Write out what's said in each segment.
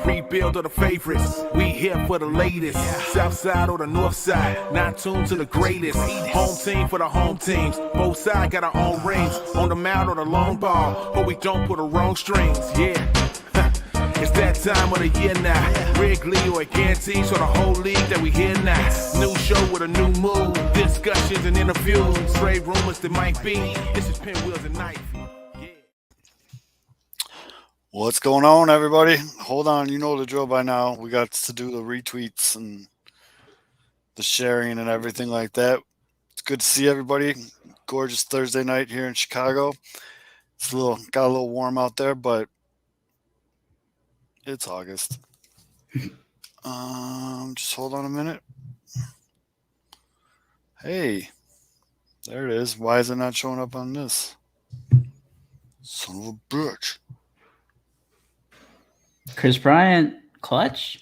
rebuild of the favorites. We here for the latest. South side or the north side, not tuned to the greatest. Home team for the home teams. Both sides got our own rings. On the mound or the long ball, but we don't pull the wrong strings. Yeah. It's that time of the year now. Wrigley or Ganty, so the whole league that we hear now. New show with a new mood. Discussions and interviews. Straight rumors that might be. This is Pinwheels and Knife. Yeah. What's going on, everybody? Hold on, you know the drill by now. We got to do the retweets and the sharing and everything like that. It's good to see everybody. Gorgeous Thursday night here in Chicago. It's got a little warm out there, but it's August. Just hold on a minute. Hey, there it is. Why is it not showing up on this? Son of a bitch. Chris Bryant, clutch.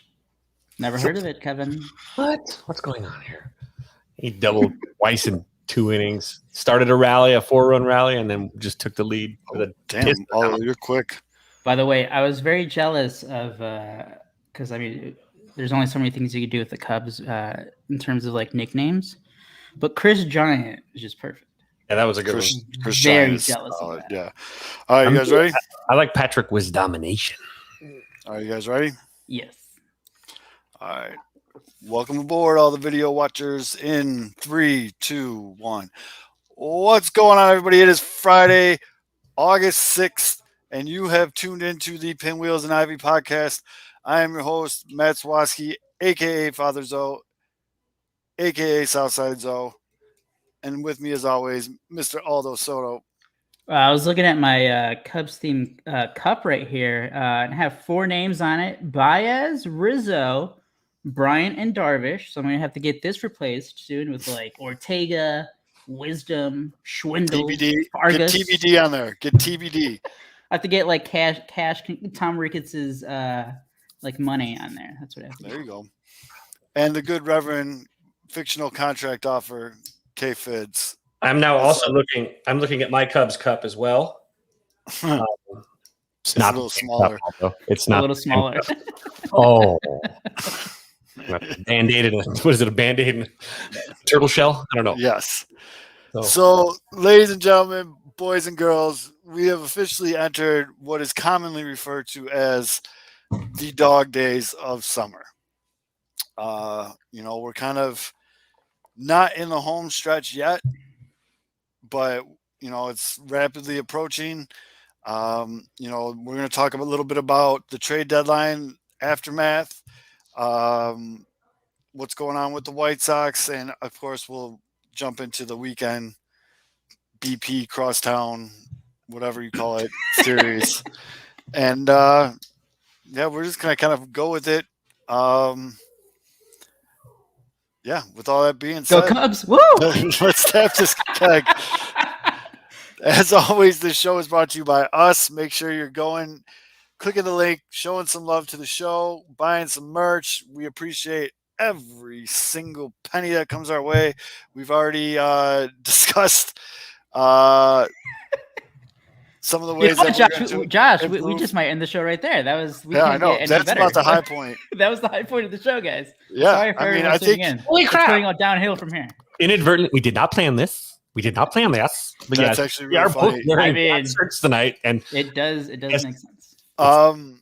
Never heard of it, Kevin. What? What's going on here? He doubled twice in 2 innings. Started a rally, a 4-run rally, and then just took the lead. Damn, you're quick. By the way, I was very jealous of because I mean, there's only so many things you could do with the Cubs in terms of like nicknames, but Chris Giant is just perfect. Yeah, that was a good one. Chris Very Giant is jealous of that. Yeah. All right, you guys ready? I like Patrick Wisdomination. All right, you guys ready? Yes. All right. Welcome aboard, all the video watchers. In 3, 2, 1. What's going on, everybody? It is Friday, August 6th. And you have tuned into the Pinwheels and Ivy podcast. I am your host, Matt Swaski, a.k.a. Father Zoe, a.k.a. Southside Zoe. And with me, as always, Mr. Aldo Soto. I was looking at my Cubs themed cup right here, and I have 4 names on it: Baez, Rizzo, Bryant, and Darvish. So I'm going to have to get this replaced soon with like Ortega, Wisdom, Schwindel, TBD. Vargas. Get TBD on there. Get TBD. I have to get like cash Tom Ricketts's like money on there. That's what I have to There do. you go. And the good Reverend fictional contract offer, K Fids. I'm now also looking at my Cubs cup as well. It's not a little smaller. Cup, it's A not little smaller. Oh. Band-aid and what is it? A Band-Aid and turtle shell? I don't know. Yes. So, ladies and gentlemen, boys and girls, we have officially entered what is commonly referred to as the dog days of summer. We're kind of not in the home stretch yet, but, it's rapidly approaching. We're going to talk a little bit about the trade deadline aftermath, what's going on with the White Sox, and, of course, we'll jump into the weekend BP crosstown, whatever you call it, series. And we're just gonna kind of go with it. With all that being said, Go Cubs! Woo! Let's tap this keg. As always, this show is brought to you by us. Make sure you're going, clicking the link, showing some love to the show, buying some merch. We appreciate every single penny that comes our way. We've already discussed some of the ways Josh, we just might end the show right there. That was I know. That's about the high point. That was the high point of the show, guys. Yeah, sorry for I think. Holy crap! It's going all downhill from here. Inadvertently, we did not plan this. We did not plan this. But that's actually really funny. I mean, shirts tonight, and it does make sense.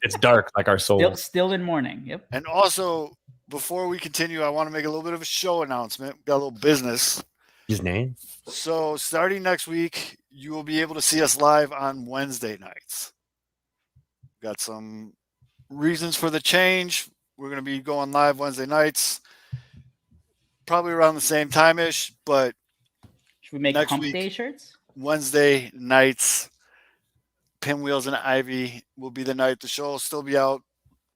It's dark like our soul. Still in mourning. Yep. And also, before we continue, I want to make a little bit of a show announcement. Got a little business. His name. So starting next week, you will be able to see us live on Wednesday nights. Got some reasons for the change. We're going to be going live Wednesday nights, probably around the same time-ish, but should we make next hump week, day shirts? Wednesday nights, Pinwheels and Ivy will be the night. The show will still be out.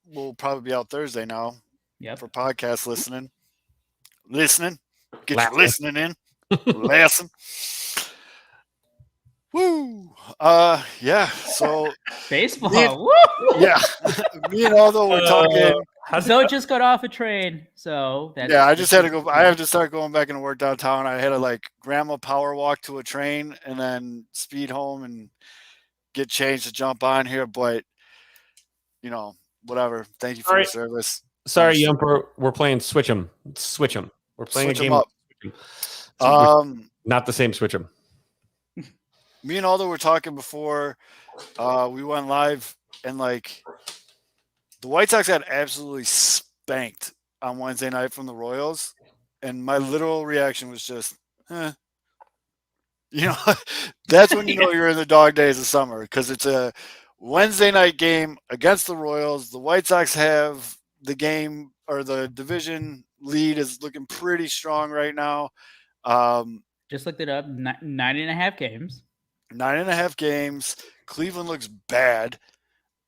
We'll probably be out Thursday now. Yep. For podcast listening. Get your listening in. Listen. Woo. So baseball. Woo. Yeah. Me and Aldo were talking. Zoe just got off a train, so that's I just had to go. I have to start going back into work downtown. I had to grandma power walk to a train and then speed home and get changed to jump on here. But whatever. Thank you for Sorry. your service. Sorry, Yumper. We're playing Switch 'em. Switch 'em. We're playing Switch a 'em game. up. So not the same Switch 'em. Me and Aldo were talking before we went live, and like the White Sox got absolutely spanked on Wednesday night from the Royals, and my literal reaction was just, you know, that's when you know you're in the dog days of summer, because it's a Wednesday night game against the Royals. The White Sox have the game, or the division lead is looking pretty strong right now. Just looked it up. 9.5 games. 9.5 games. Cleveland looks bad,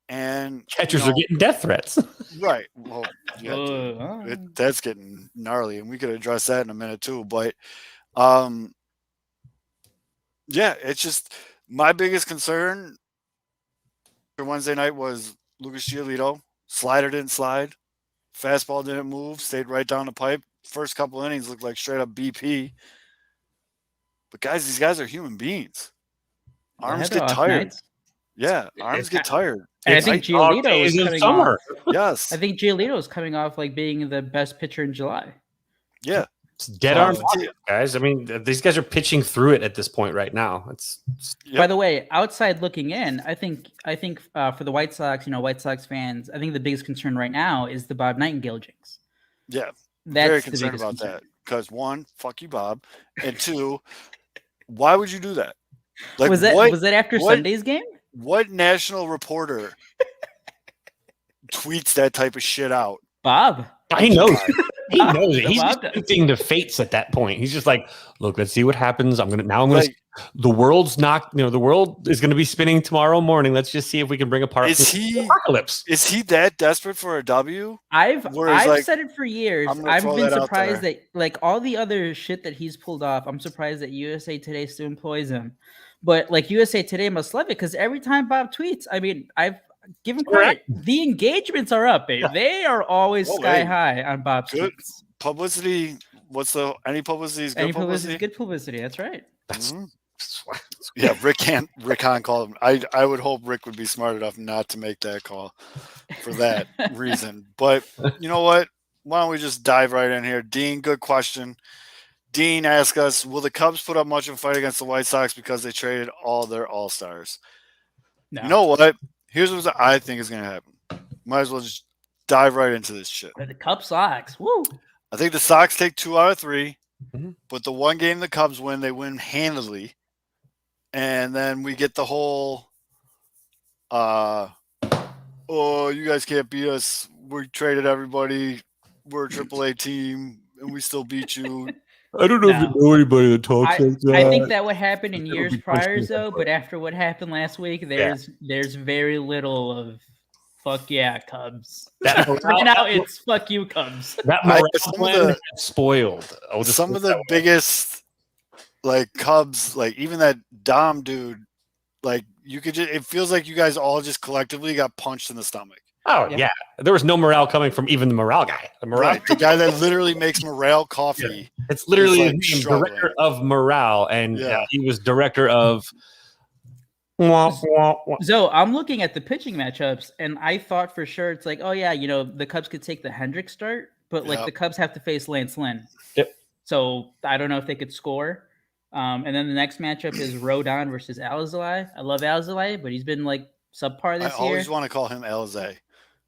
and Catchers are getting death threats. right. Well, yeah, dude, that's getting gnarly, and we could address that in a minute too. But, yeah, it's just my biggest concern for Wednesday night was Lucas Giolito. Slider didn't slide, fastball didn't move, stayed right down the pipe. First couple innings looked like straight up BP. But guys, these guys are human beings. Arms get tired. Nights. Yeah, arms get tired. And I think Giolito is coming off. Yes. I think Giolito is coming off like being the best pitcher in July. Yeah. It's dead arm guys. I mean, these guys are pitching through it at this point right now. It's By the way, outside looking in, I think for the White Sox, White Sox fans, I think the biggest concern right now is the Bob Nightingale jinx. Yeah. That's very the concerned biggest about concern. that. Because one, fuck you, Bob. And two, why would you do that? Like, was that after Sunday's game? What national reporter tweets that type of shit out? Bob. He knows. He knows it. He's Bob just tempting the fates at that point. He's just like, look, let's see what happens. The world's not, the world is going to be spinning tomorrow morning. Let's just see if we can bring apart the apocalypse. Is he that desperate for a W? I've said it for years. I've been surprised that like all the other shit that he's pulled off, I'm surprised that USA Today still employs him. But like USA Today must love it, because every time Bob tweets, I mean, I've given credit. The engagements are up, babe. Yeah. They are always sky high on Bob's tweets. Publicity. Any publicity is good any publicity? Good publicity. That's right. Yeah, Rick Hahn called him. I would hope Rick would be smart enough not to make that call for that reason. But you know what? Why don't we just dive right in here? Dean, good question. Dean asked us, will the Cubs put up much of a fight against the White Sox because they traded all their all-stars? No. You know what? Here's what I think is going to happen. Might as well just dive right into this shit. The Cubs Sox. Woo. I think the Sox take 2 out of 3, but the one game the Cubs win, they win handily. And then we get the whole, you guys can't beat us. We traded everybody. We're a AAA team, and we still beat you. I don't know if you know anybody that talks like that. I think that would happen in years prior, though. But after what happened last week, there's very little of fuck yeah, Cubs. Right now, it's fuck you, Cubs. That morale spoiled. Some of the biggest like Cubs, like even that Dom dude, like you could just, it feels like you guys all just collectively got punched in the stomach. Oh yeah. There was no morale coming from even the morale guy. The guy that literally makes morale coffee. Yeah. It's literally the director of morale, and he was director of. So I'm looking at the pitching matchups, and I thought for sure it's like, oh yeah, the Cubs could take the Hendricks start, but like the Cubs have to face Lance Lynn. Yep. So I don't know if they could score. And then the next matchup is Rodon versus Alzolay. I love Alzolay, but he's been like subpar this year. I always want to call him Alzolay.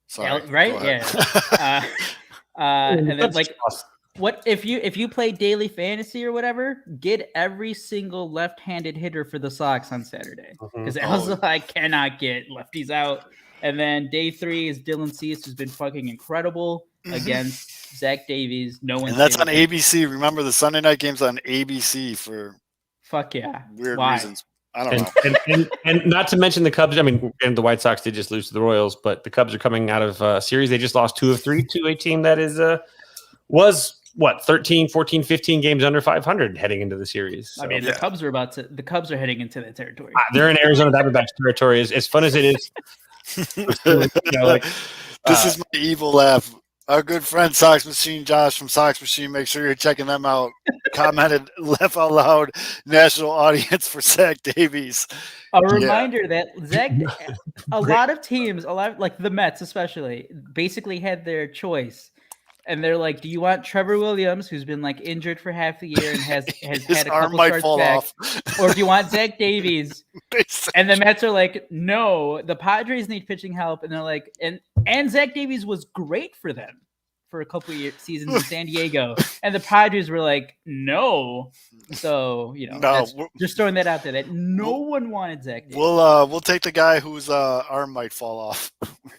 Sorry. Right? Yeah. And then like, what if you play daily fantasy or whatever? Get every single left-handed hitter for the Sox on Saturday, because Alzolay cannot get lefties out. And then day 3 is Dylan Cease, who's been fucking incredible against Zach Davies. And that's on ABC. Remember, the Sunday night game's on ABC for weird reasons. I don't know. And not to mention the Cubs. I mean, and the White Sox did just lose to the Royals, but the Cubs are coming out of a series. They just lost 2 of 3 to a team that was 13, 14, 15 games under 500 heading into the series. So. I mean, the Cubs are heading into that territory. They're in Arizona Diamondbacks territory. As fun as it is. This is my evil laugh. Our good friend Sox Machine Josh from Sox Machine. Make sure you're checking them out. commented, laugh out loud, national audience for Zach Davies. A reminder that Zach, a lot of teams, like the Mets especially, basically had their choice. And they're like, do you want Trevor Williams, who's been like injured for half the year and has His had a arm couple might starts fall back, off. or do you want Zach Davies? They said- And the Mets are like, no, the Padres need pitching help. And they're like, and Zach Davies was great for them for a couple of seasons in San Diego. And the Padres were like, no. So, just throwing that out there that no one wanted Zach Davies. We'll take the guy whose arm might fall off.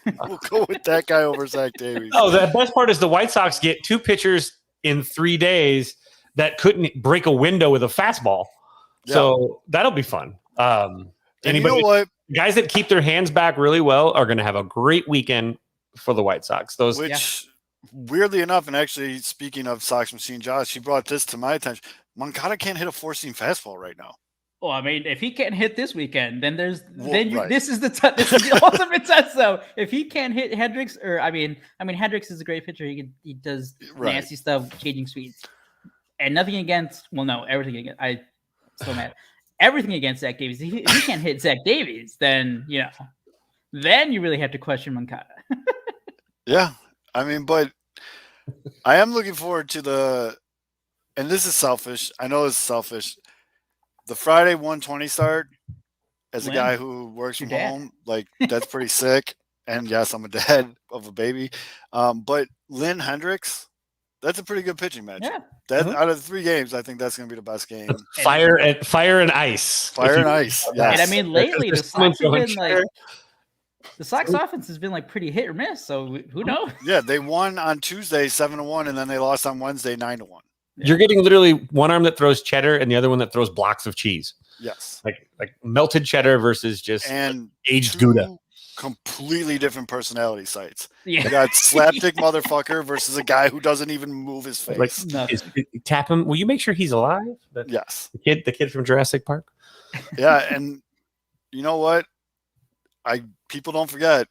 We'll go with that guy over Zach Davies. Oh, the best part is the White Sox get 2 pitchers in 3 days that couldn't break a window with a fastball. Yeah. So that'll be fun. And you know what? Guys that keep their hands back really well are going to have a great weekend for the White Sox. Weirdly enough, and actually speaking of Sox Machine Josh, she brought this to my attention. Moncada can't hit a 4-seam fastball right now. Well, I mean, if he can't hit this weekend, then this is this is the ultimate test. Though, if he can't hit Hendricks, or I mean, Hendricks is a great pitcher. He does nasty stuff, changing speeds, and nothing against. Well, no, everything against. I still mad. Everything against Zach Davies. If he can't hit Zach Davies, then then you really have to question Moncada. Yeah, I mean, but I am looking forward to and this is selfish. I know it's selfish. The Friday 1:20 start, as a guy who works from home, like that's pretty sick. And yes, I'm a dad of a baby. But Lynn Hendricks, that's a pretty good pitching match. Yeah. That out of the 3 games, I think that's going to be the best game. Fire and ice. Fire and ice. Yes. And I mean, lately the Sox have been like. The Sox offense has been like pretty hit or miss, so who knows? Yeah, they won on Tuesday 7-1, and then they lost on Wednesday 9-1. You're getting literally one arm that throws cheddar and the other one that throws blocks of cheese. Yes, like melted cheddar versus just aged Gouda. Completely different personality sites. Yeah. You got slapdick motherfucker versus a guy who doesn't even move his face. Tap him. Will you make sure he's alive? Yes, the kid from Jurassic Park. Yeah, and you know what? People don't forget,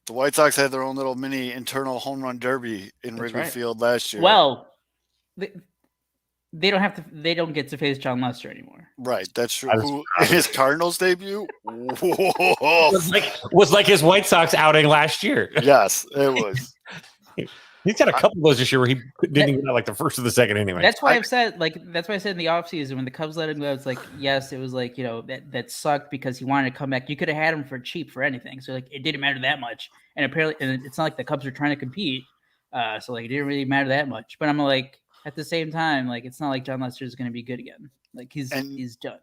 the White Sox had their own little mini internal home run derby in Wrigley Field last year. Well, they don't have to. They don't get to face John Lester anymore. Right, that's true. His Cardinals debut was like his White Sox outing last year. Yes, it was. He's got a couple of those this year where he didn't even get like the first or the second anyway. That's why I've said that's why I said in the offseason when the Cubs let him go, it's like, yes, it was like, that sucked because he wanted to come back. You could have had him for cheap for anything. So like it didn't matter that much. And apparently it's not like the Cubs are trying to compete. So like it didn't really matter that much. But I'm like, at the same time, like it's not like John Lester is going to be good again. Like he's done.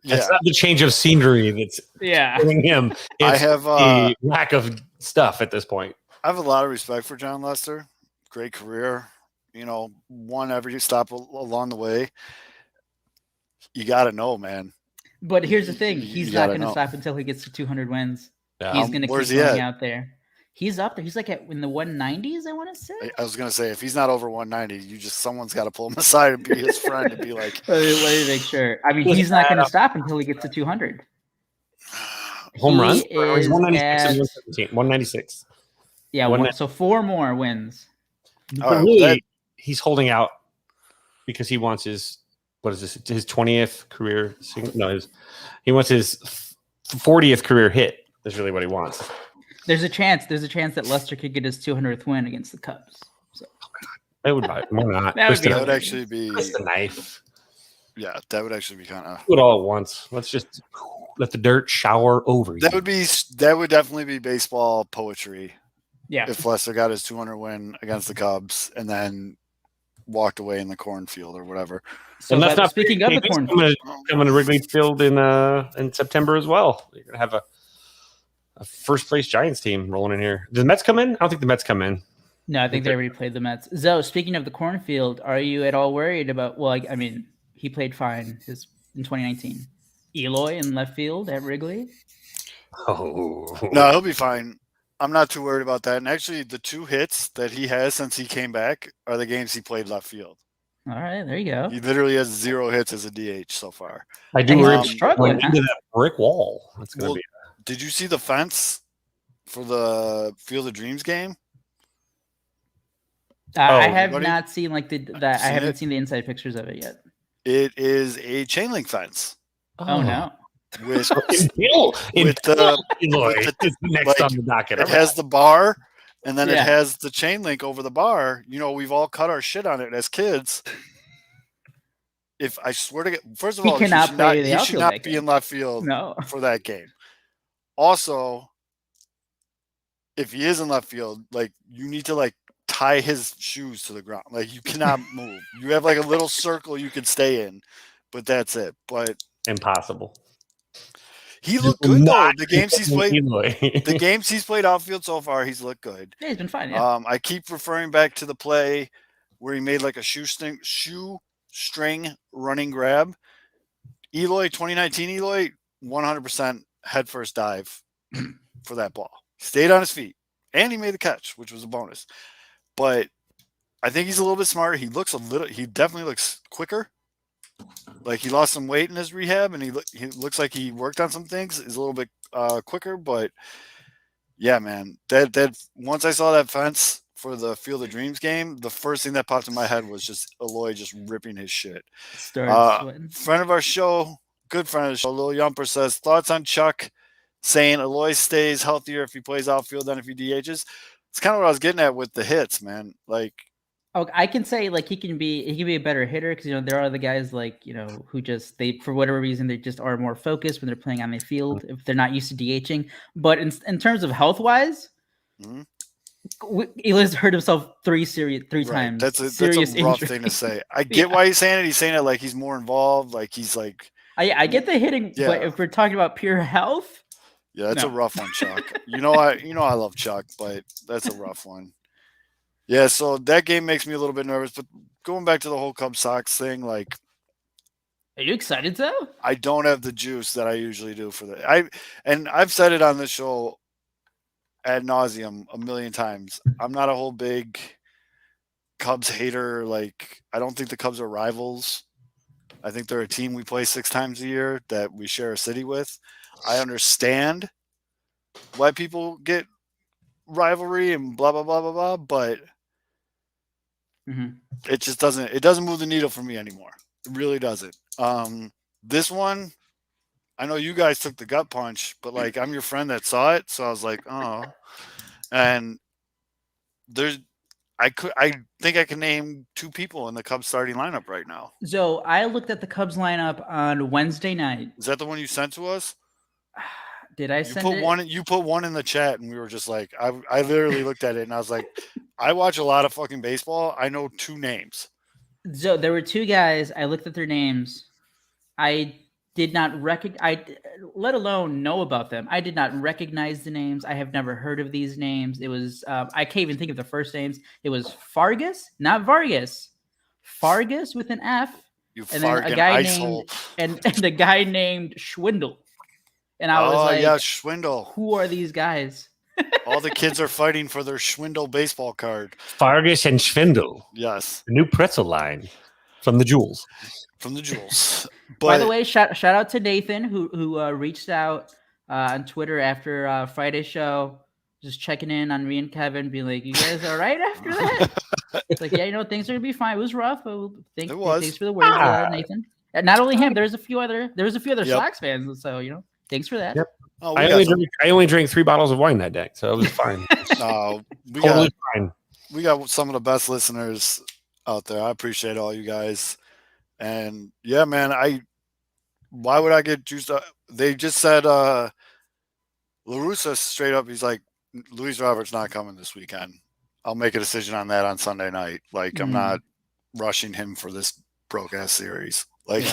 It's not the change of scenery that's killing him. It's I have the lack of stuff at this point. I have a lot of respect for John Lester. Great career, won every stop along the way. You got to know, man. But here's the thing: he's not going to stop until he gets to 200 wins. Yeah. He's going to keep going out there. He's up there. He's like in the 190s, I want to say. I was going to say, if he's not over 190, someone's got to pull him aside and be his friend and be like, let me make sure. I mean, he's not going to stop until he gets to 200. Home run? He's 196. Yeah, so 4 more wins. He's holding out because he wants his 20th career. He wants his 40th career hit. That's really what he wants. There's a chance that Lester could get his 200th win against the Cubs. So that would why not? that would actually be just a knife. Yeah, that would actually be kind of do it all at once. Let's just let the dirt shower over you. That would definitely be baseball poetry. Yeah. If Lester got his 200 win against the Cubs and then walked away in the cornfield or whatever. So speaking of the cornfield, coming to Wrigley Field in September as well. You're gonna have a first place Giants team rolling in here. Did the Mets come in? I don't think the Mets come in. No, I think they already played the Mets. Zoe, speaking of the cornfield, are you at all worried about? Well, I mean, he played fine in 2019. Eloy in left field at Wrigley. Oh no, he'll be fine. I'm not too worried about that. And actually, the 2 hits that he has since he came back are the games he played left field. All right, there you go. He literally has 0 hits as a DH so far. I do worry struggling into that brick wall. That's going to be. Did you see the fence for the Field of Dreams game? I have anybody? not seen like I haven't seen the inside pictures of it yet. It is a chain link fence Oh, no. with With the Eloy is next like, on the docket. it has the bar, and then it Yeah. has the chain link over the bar. You know, we've all cut our shit on it as kids. If I swear to God, first of He all, cannot play the he should outfield not that be game. in left field No. for that game. Also, if he is in left field, like you need to like tie his shoes to the ground. Like you cannot move. You have like a little circle you can stay in, but that's it. But Impossible. he looked good though. The games he's played outfield so far, he's looked good. Yeah, he's been fine. Yeah. I keep referring back to the play where he made like a shoestring running grab. Eloy, 2019 Eloy, 100% head first dive for that ball. Stayed on his feet, and he made the catch, which was a bonus. But I think he's a little bit smarter. He definitely looks quicker. Like he lost some weight in his rehab, and he looks like he worked on some things. He's a little bit quicker, but yeah, man. That once I saw that fence for the Field of Dreams game, the first thing that popped in my head was just Eloy just ripping his shit. Started sweating. Friend of our show, good friend of the show, Lil Yumper says, thoughts on Chuck saying Eloy stays healthier if he plays outfield than if he DHs. It's kind of what I was getting at with the hits, man. Like, oh, I can say like he can be a better hitter because there are the guys like who just for whatever reason they just are more focused when they're playing on the field if they're not used to DHing. But in terms of health wise, Eloy's hurt himself three times. That's a rough thing to say. I get why he's saying it. He's saying it like he's more involved. Like he's like. I get the hitting, but if we're talking about pure health. Yeah, that's a rough one, Chuck. I love Chuck, but that's a rough one. Yeah, so that game makes me a little bit nervous. But going back to the whole Cubs Sox thing, like, are you excited though? I don't have the juice that I usually do for that. I've said it on this show ad nauseum a million times. I'm not a whole big Cubs hater. Like, I don't think the Cubs are rivals. I think they're a team we play 6 times a year that we share a city with. I understand why people get rivalry and blah, blah, blah, blah, blah, but it just doesn't move the needle for me anymore. It really doesn't. This one, I know you guys took the gut punch, but like I'm your friend that saw it. So I was like, oh, and I think I can name 2 people in the Cubs starting lineup right now. So I looked at the Cubs lineup on Wednesday night. Is that the one you sent to us? Did I send it? You put one in the chat, and we were just like, I literally looked at it, and I was like, I watch a lot of fucking baseball. I know 2 names. So there were 2 guys. I looked at their names. I did not let alone know about them. I did not recognize the names. I have never heard of these names. It was I can't even think of the first names. It was Fargus, not Vargas. Fargus with an F. And then a guy named and a guy named Schwindel. And I was like, yeah, Schwindel. Who are these guys? All the kids are fighting for their Schwindel baseball card. Fargus and Schwindel. Yes. The new pretzel line from the Jewels. But, by the way, shout out to Nathan who reached out on Twitter after Friday's show, just checking in on me and Kevin, being like, "You guys all right after that?" It's like, yeah, things are gonna be fine. It was rough, but thanks for the words, Nathan. And not only him, there was a few other Sox fans, so thanks for that. Yep. Oh, I only drank 3 bottles of wine that day, so it was fine. Fine. We got some of the best listeners out there. I appreciate all you guys. And yeah, man, why would I get juiced up? They just said La Russa straight up, he's like, Luis Robert's not coming this weekend. I'll make a decision on that on Sunday night. Like, I'm not rushing him for this broke-ass series. Like,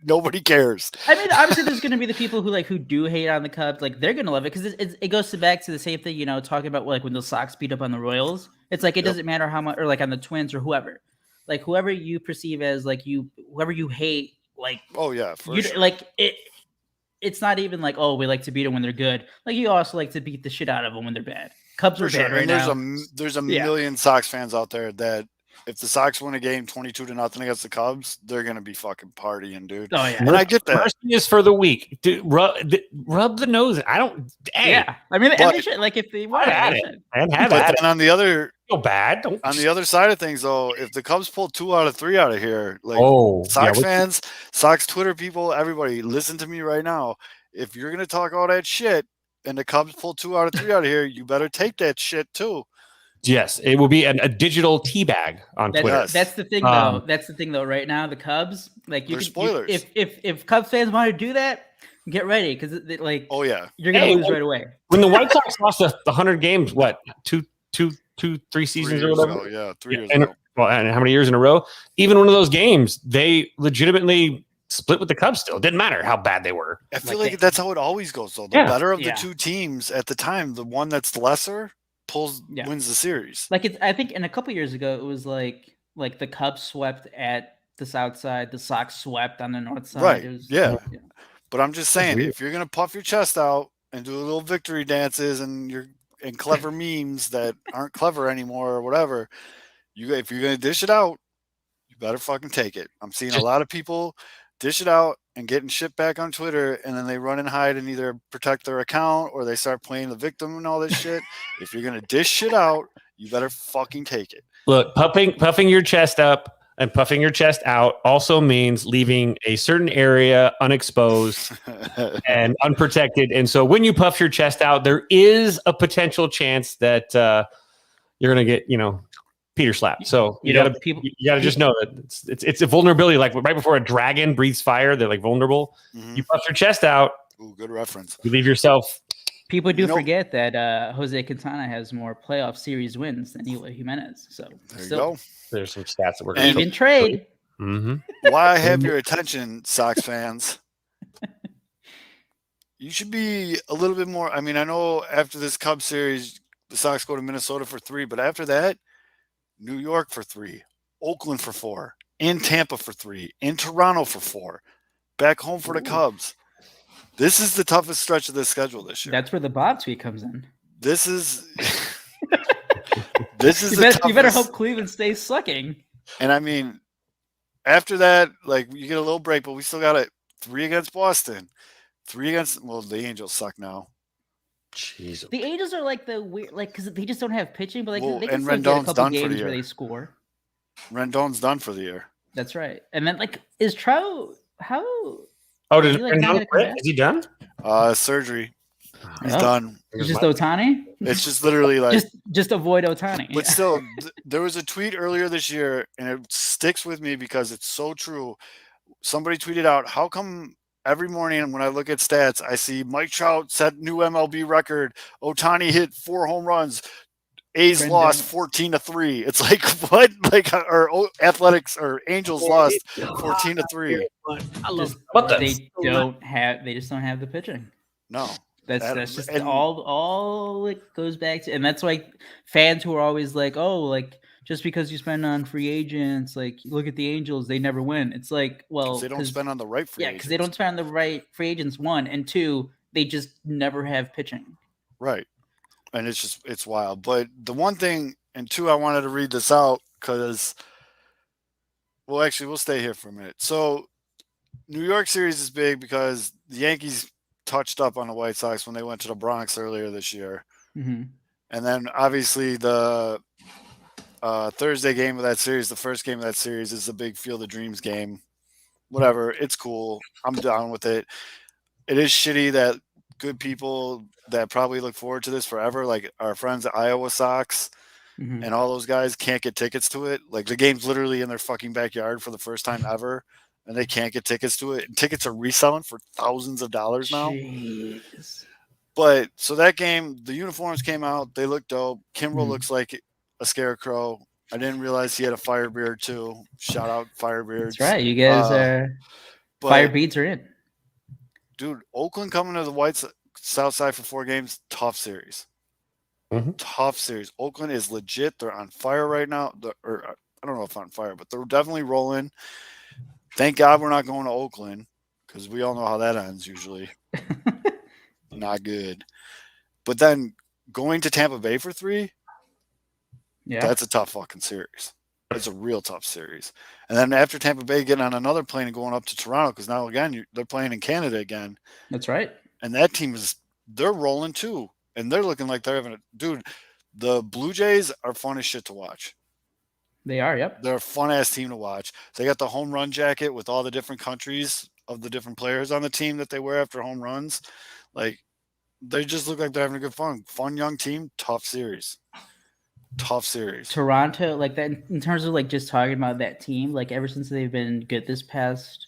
nobody cares. I mean, obviously, there's going to be the people who do hate on the Cubs. Like, they're going to love it because it goes back to the same thing, talking about like when the Sox beat up on the Royals. It's like it doesn't matter how much, or like on the Twins or whoever. Like whoever you perceive as like whoever you hate, like sure. Like it's not even like, oh, we like to beat them when they're good. Like you also like to beat the shit out of them when they're bad. Cubs are bad right now. There's a million Sox fans out there that if the Sox win a game 22-0 against the Cubs, they're gonna be fucking partying, dude. Oh yeah, and I get that. Mercy is for the weak. Dude, rub the nose. I don't. Hey, yeah, I mean, they should, like if they want it, and have but it. then on the other feel bad. Don't On the other side of things, though, if the Cubs pull 2 out of 3 out of here, like Sox yeah, fans, Sox Twitter people, everybody, listen to me right now. If you're gonna talk all that shit and the Cubs pull 2 out of 3 out of here, you better take that shit too. yes, it will be a digital teabag on Twitter. That's the thing, though. That's the thing, though. Right now, the Cubs, like They're spoilers. If Cubs fans want to do that, get ready because like, Oh yeah, you're gonna lose right away. When the White Sox lost the 100 games, what 3 seasons or whatever? Ago, yeah, 3 years ago. Well, and how many years in a row? Even one of those games, they legitimately split with the Cubs. Still, it didn't matter how bad they were. I feel like that's how it always goes. Though the better of the 2 teams at the time, the one that's lesser wins the series. Like I think in a couple years ago, it was like the Cubs swept at the south side, the Sox swept on the north side. Right. It was, yeah. But I'm just saying, if you're gonna puff your chest out and do little victory dances and clever memes that aren't clever anymore or whatever, if you're gonna dish it out, you better fucking take it. I'm seeing a lot of people dish it out and getting shit back on Twitter, and then they run and hide and either protect their account or they start playing the victim and all this shit. If you're gonna dish shit out, you better fucking take it. Look, puffing your chest up and puffing your chest out also means leaving a certain area unexposed and unprotected. And so when you puff your chest out, there is a potential chance that you're going to get, Peter slapped. So you gotta just know that it's a vulnerability. Like right before a dragon breathes fire, they're like vulnerable. Mm-hmm. You puff your chest out. Ooh, good reference. You leave yourself. People do forget that Jose Quintana has more playoff series wins than Eloy Jimenez. So there you go. There's some stats that we're going to even trade. Mm-hmm. Why I have your attention, Sox fans? You should be a little bit more. I mean, I know after this Cubs series, the Sox go to Minnesota for 3, but after that, New York for 3, Oakland for 4, in Tampa for 3, in Toronto for 4, back home for the Cubs. This is the toughest stretch of the schedule this year. That's where the Bob tweet comes in. This is you better hope Cleveland stays sucking. And I mean, after that, like you get a little break, but we still got 3 against Boston, 3 against. Well, the Angels suck now. Jeez. The Angels are like the weird, like because they just don't have pitching, but like they can and still get a Rendon's couple done games for the year. where they score. Rendon's done for the year. That's right. And then like, is Trout how? Oh, did Rendon quit? Is he done? Surgery. He's done. It's just Ohtani. It's just literally like just avoid Ohtani. But still, there was a tweet earlier this year, and it sticks with me because it's so true. Somebody tweeted out, "How come every morning when I look at stats, I see Mike Trout set new MLB record, Ohtani hit 4 home runs, A's lost 14-3." It's like what? Like or Athletics or Angels lost 14-3. I love they just don't have the pitching. No. That's just all it goes back to, and that's like fans who are always like, oh, like just because you spend on free agents, like look at the Angels, they never win. It's like, well, they don't spend on the right free agents. Yeah, because they don't spend on the right free agents. 1 and 2, they just never have pitching. Right, and it's wild. But the one thing, and 2, I wanted to read this out because, well, actually, we'll stay here for a minute. So, New York series is big because the Yankees touched up on the White Sox when they went to the Bronx earlier this year. Mm-hmm. And then obviously the Thursday game of that series, the first game of that series is the big Field of Dreams game. Whatever. It's cool. I'm down with it. It is shitty that good people that probably look forward to this forever, like our friends at Iowa Sox and all those guys can't get tickets to it. Like the game's literally in their fucking backyard for the first time ever. And they can't get tickets to it. And tickets are reselling for thousands of dollars now. Jeez. But so that game, the uniforms came out. They look dope. Kimbrel looks like a scarecrow. I didn't realize he had a Firebeard too. Shout out Firebeard. That's right. You guys are Firebeards are in. Dude, Oakland coming to the White South Side for 4 games. Tough series. Mm-hmm. Tough series. Oakland is legit. They're on fire right now. Or I don't know if on fire, but they're definitely rolling. Thank God we're not going to Oakland because we all know how that ends usually. Not good. But then going to Tampa Bay for 3, that's a tough fucking series. It's a real tough series. And then after Tampa Bay, getting on another plane and going up to Toronto because now, again, they're playing in Canada again. That's right. And that team they're rolling too. And they're looking like they're having dude, The Blue Jays are fun as shit to watch. They are, yep. They're a fun ass team to watch. They got the home run jacket with all the different countries of the different players on the team that they wear after home runs. Like, they just look like they're having a good fun. Fun young team, tough series. Tough series. Toronto, like that in terms of like just talking about that team, like ever since they've been good this past,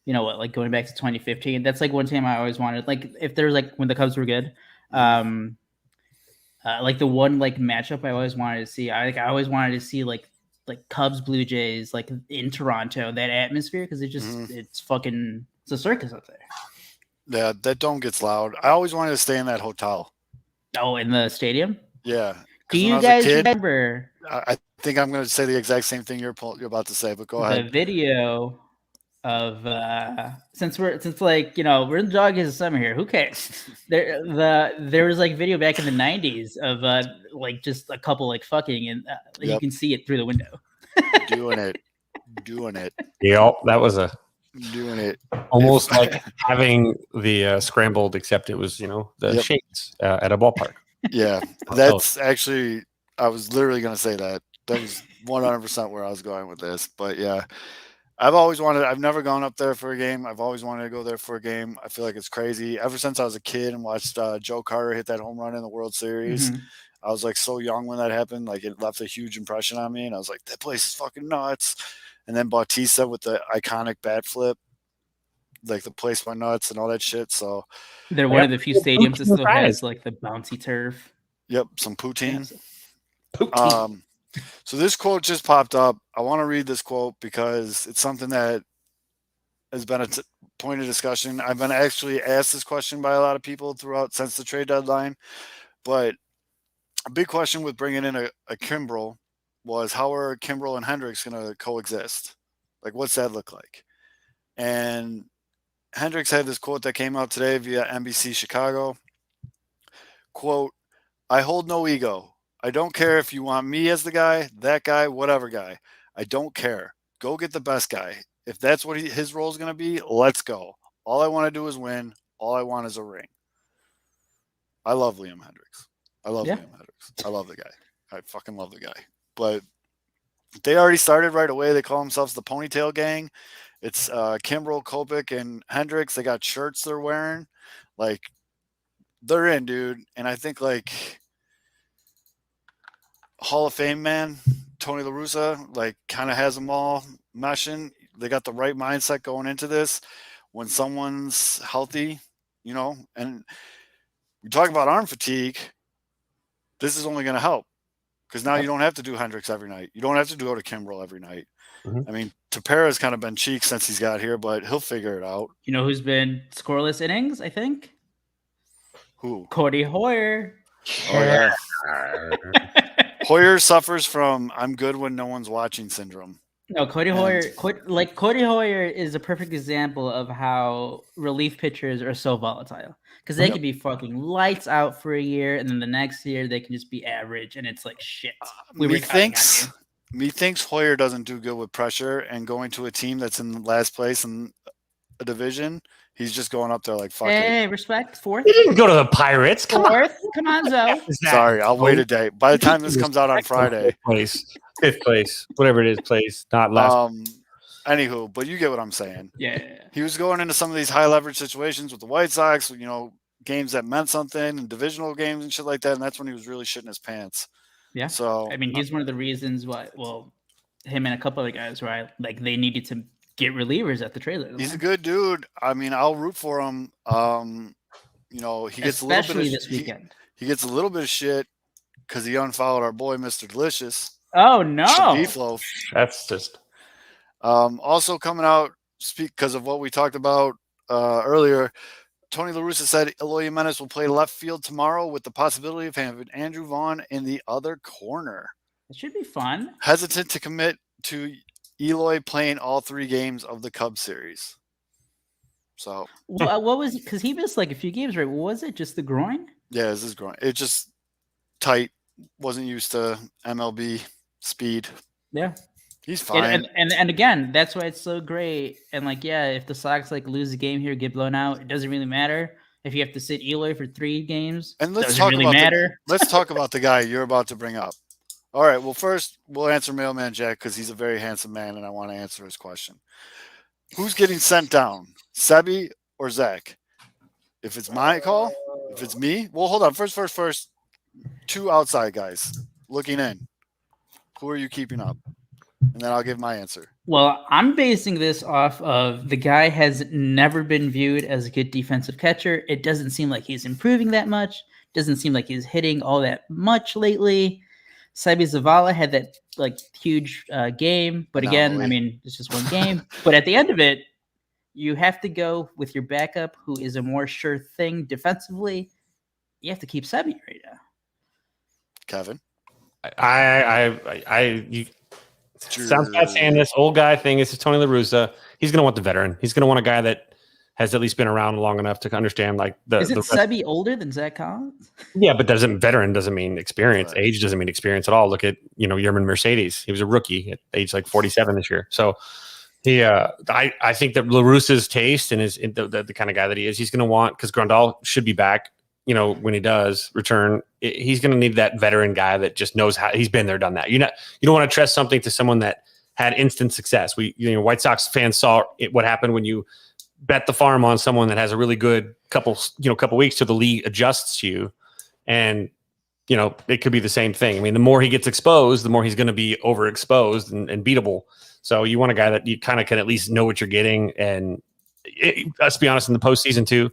like going back to 2015, that's like one team I always wanted. Like if there's like when the Cubs were good, like the one like matchup I always wanted to see. I always wanted to see like Cubs Blue Jays like in Toronto, that atmosphere, because it's a circus up there. Yeah, that dome gets loud. I always wanted to stay in that hotel. Oh, in the stadium? Yeah. Do you guys remember? I think I'm going to say the exact same thing you're about to say, but go ahead. The video of since we're in the dog days of summer here, who cares? There was like video back in the 90s of like just a couple like fucking, and you can see it through the window. doing it. Yeah, that was doing it. Almost like having the scrambled, except it was the shades at a ballpark. Yeah, that's actually, I was literally going to say that. That was 100% where I was going with this. But yeah, I've never gone up there for a game. I've always wanted to go there for a game. I feel like it's crazy. Ever since I was a kid and watched Joe Carter hit that home run in the World Series, I was like so young when that happened. Like it left a huge impression on me. And I was like, that place is fucking nuts. And then Bautista with the iconic bat flip, like the place went nuts and all that shit. So they're one of the few stadiums that still has like the bouncy turf. Yep, some poutine. So this quote just popped up. I want to read this quote because it's something that has been a point of discussion. I've been actually asked this question by a lot of people since the trade deadline. But a big question with bringing in a Kimbrel was, how are Kimbrel and Hendricks going to coexist? Like, what's that look like? And Hendricks had this quote that came out today via NBC Chicago. Quote, I hold no ego. I don't care if you want me as the guy, that guy, whatever guy. I don't care. Go get the best guy. If that's what his role is going to be, let's go. All I want to do is win. All I want is a ring. I love Liam Hendricks. I love Liam Hendricks. I love the guy. I fucking love the guy. But they already started right away. They call themselves the Ponytail Gang. It's Kimbrel, Kopech, and Hendricks. They got shirts they're wearing. Like, they're in, dude. And I think, like, Hall of Fame man, Tony La Russa, like, kind of has them all meshing. They got the right mindset going into this. When someone's healthy, and we talk about arm fatigue, this is only going to help. Because now you don't have to do Hendricks every night. You don't have to go to Kimbrel every night. I mean, Tepera's kind of been cheek since he's got here, but he'll figure it out. You know who's been scoreless innings, I think? Who? Cody Hoyer. Oh, yeah. Hoyer suffers from I'm good when no one's watching syndrome. No, Cody Hoyer is a perfect example of how relief pitchers are so volatile. Because they can be fucking lights out for a year, and then the next year they can just be average, and it's like shit. Methinks Hoyer doesn't do good with pressure, and going to a team that's in last place in a division, he's just going up there like fuck it. Hey, respect. Fourth. He didn't go to the Pirates. Come on, Zoe. Sorry, I'll wait a day. By the time this comes out on Friday, fifth place, whatever it is, place not last. Anywho, but you get what I'm saying. Yeah. He was going into some of these high leverage situations with the White Sox, games that meant something and divisional games and shit like that. And that's when he was really shitting his pants. Yeah. So, I mean, he's one of the reasons why, him and a couple other guys, right? Like they needed to get relievers at the trade deadline. He's a good dude. I mean, I'll root for him. He gets especially this weekend. He gets a little bit of shit because he unfollowed our boy, Mr. Delicious. Oh, no. Shabiflo. That's just... Also coming out, because of what we talked about earlier, Tony La Russa said Eloy Jimenez will play left field tomorrow with the possibility of having Andrew Vaughn in the other corner. It should be fun. Hesitant to commit to Eloy playing all 3 games of the Cubs series. So what was, because he missed like a few games, right? Was it just the groin? Yeah, this is groin. It just tight. Wasn't used to MLB speed. Yeah. He's fine. And again, that's why it's so great. And like, yeah, if the Sox like lose a game here, get blown out, it doesn't really matter. If you have to sit Eloy for 3 games, And let's doesn't talk really about matter. let's talk about the guy you're about to bring up. All right. Well, first we'll answer Mailman Jack because he's a very handsome man, and I want to answer his question. Who's getting sent down, Sebi or Zach? If it's my call, if it's me, well, hold on. First, 2 outside guys looking in. Who are you keeping up? And then I'll give my answer. Well, I'm basing this off of the guy has never been viewed as a good defensive catcher. It doesn't seem like he's improving that much. Doesn't seem like he's hitting all that much lately. Sebi Zavala had that like huge game, but again, I Anomaly. mean, it's just one game. But at the end of it, you have to go with your backup, who is a more sure thing defensively. You have to keep Sebi right now. Kevin. You sounds bad saying this old guy thing. This is Tony La Russa. He's going to want the veteran. He's going to want a guy that has at least been around long enough to understand like Isn't Sebi older than Zach Collins? Yeah, but veteran doesn't mean experience. Right. Age doesn't mean experience at all. Look at Yerman Mercedes. He was a rookie at age like 47 this year. So he, I think that La Russa's taste and is the kind of guy that he is. He's going to want, because Grandal should be back. When he does return, he's going to need that veteran guy that just knows how. He's been there, done that. You don't want to trust something to someone that had instant success. White Sox fans saw what happened when you bet the farm on someone that has a really good couple weeks till the league adjusts to you, and it could be the same thing. I mean, the more he gets exposed, the more he's going to be overexposed and beatable. So you want a guy that you kind of can at least know what you're getting. And let's be honest, in the postseason too,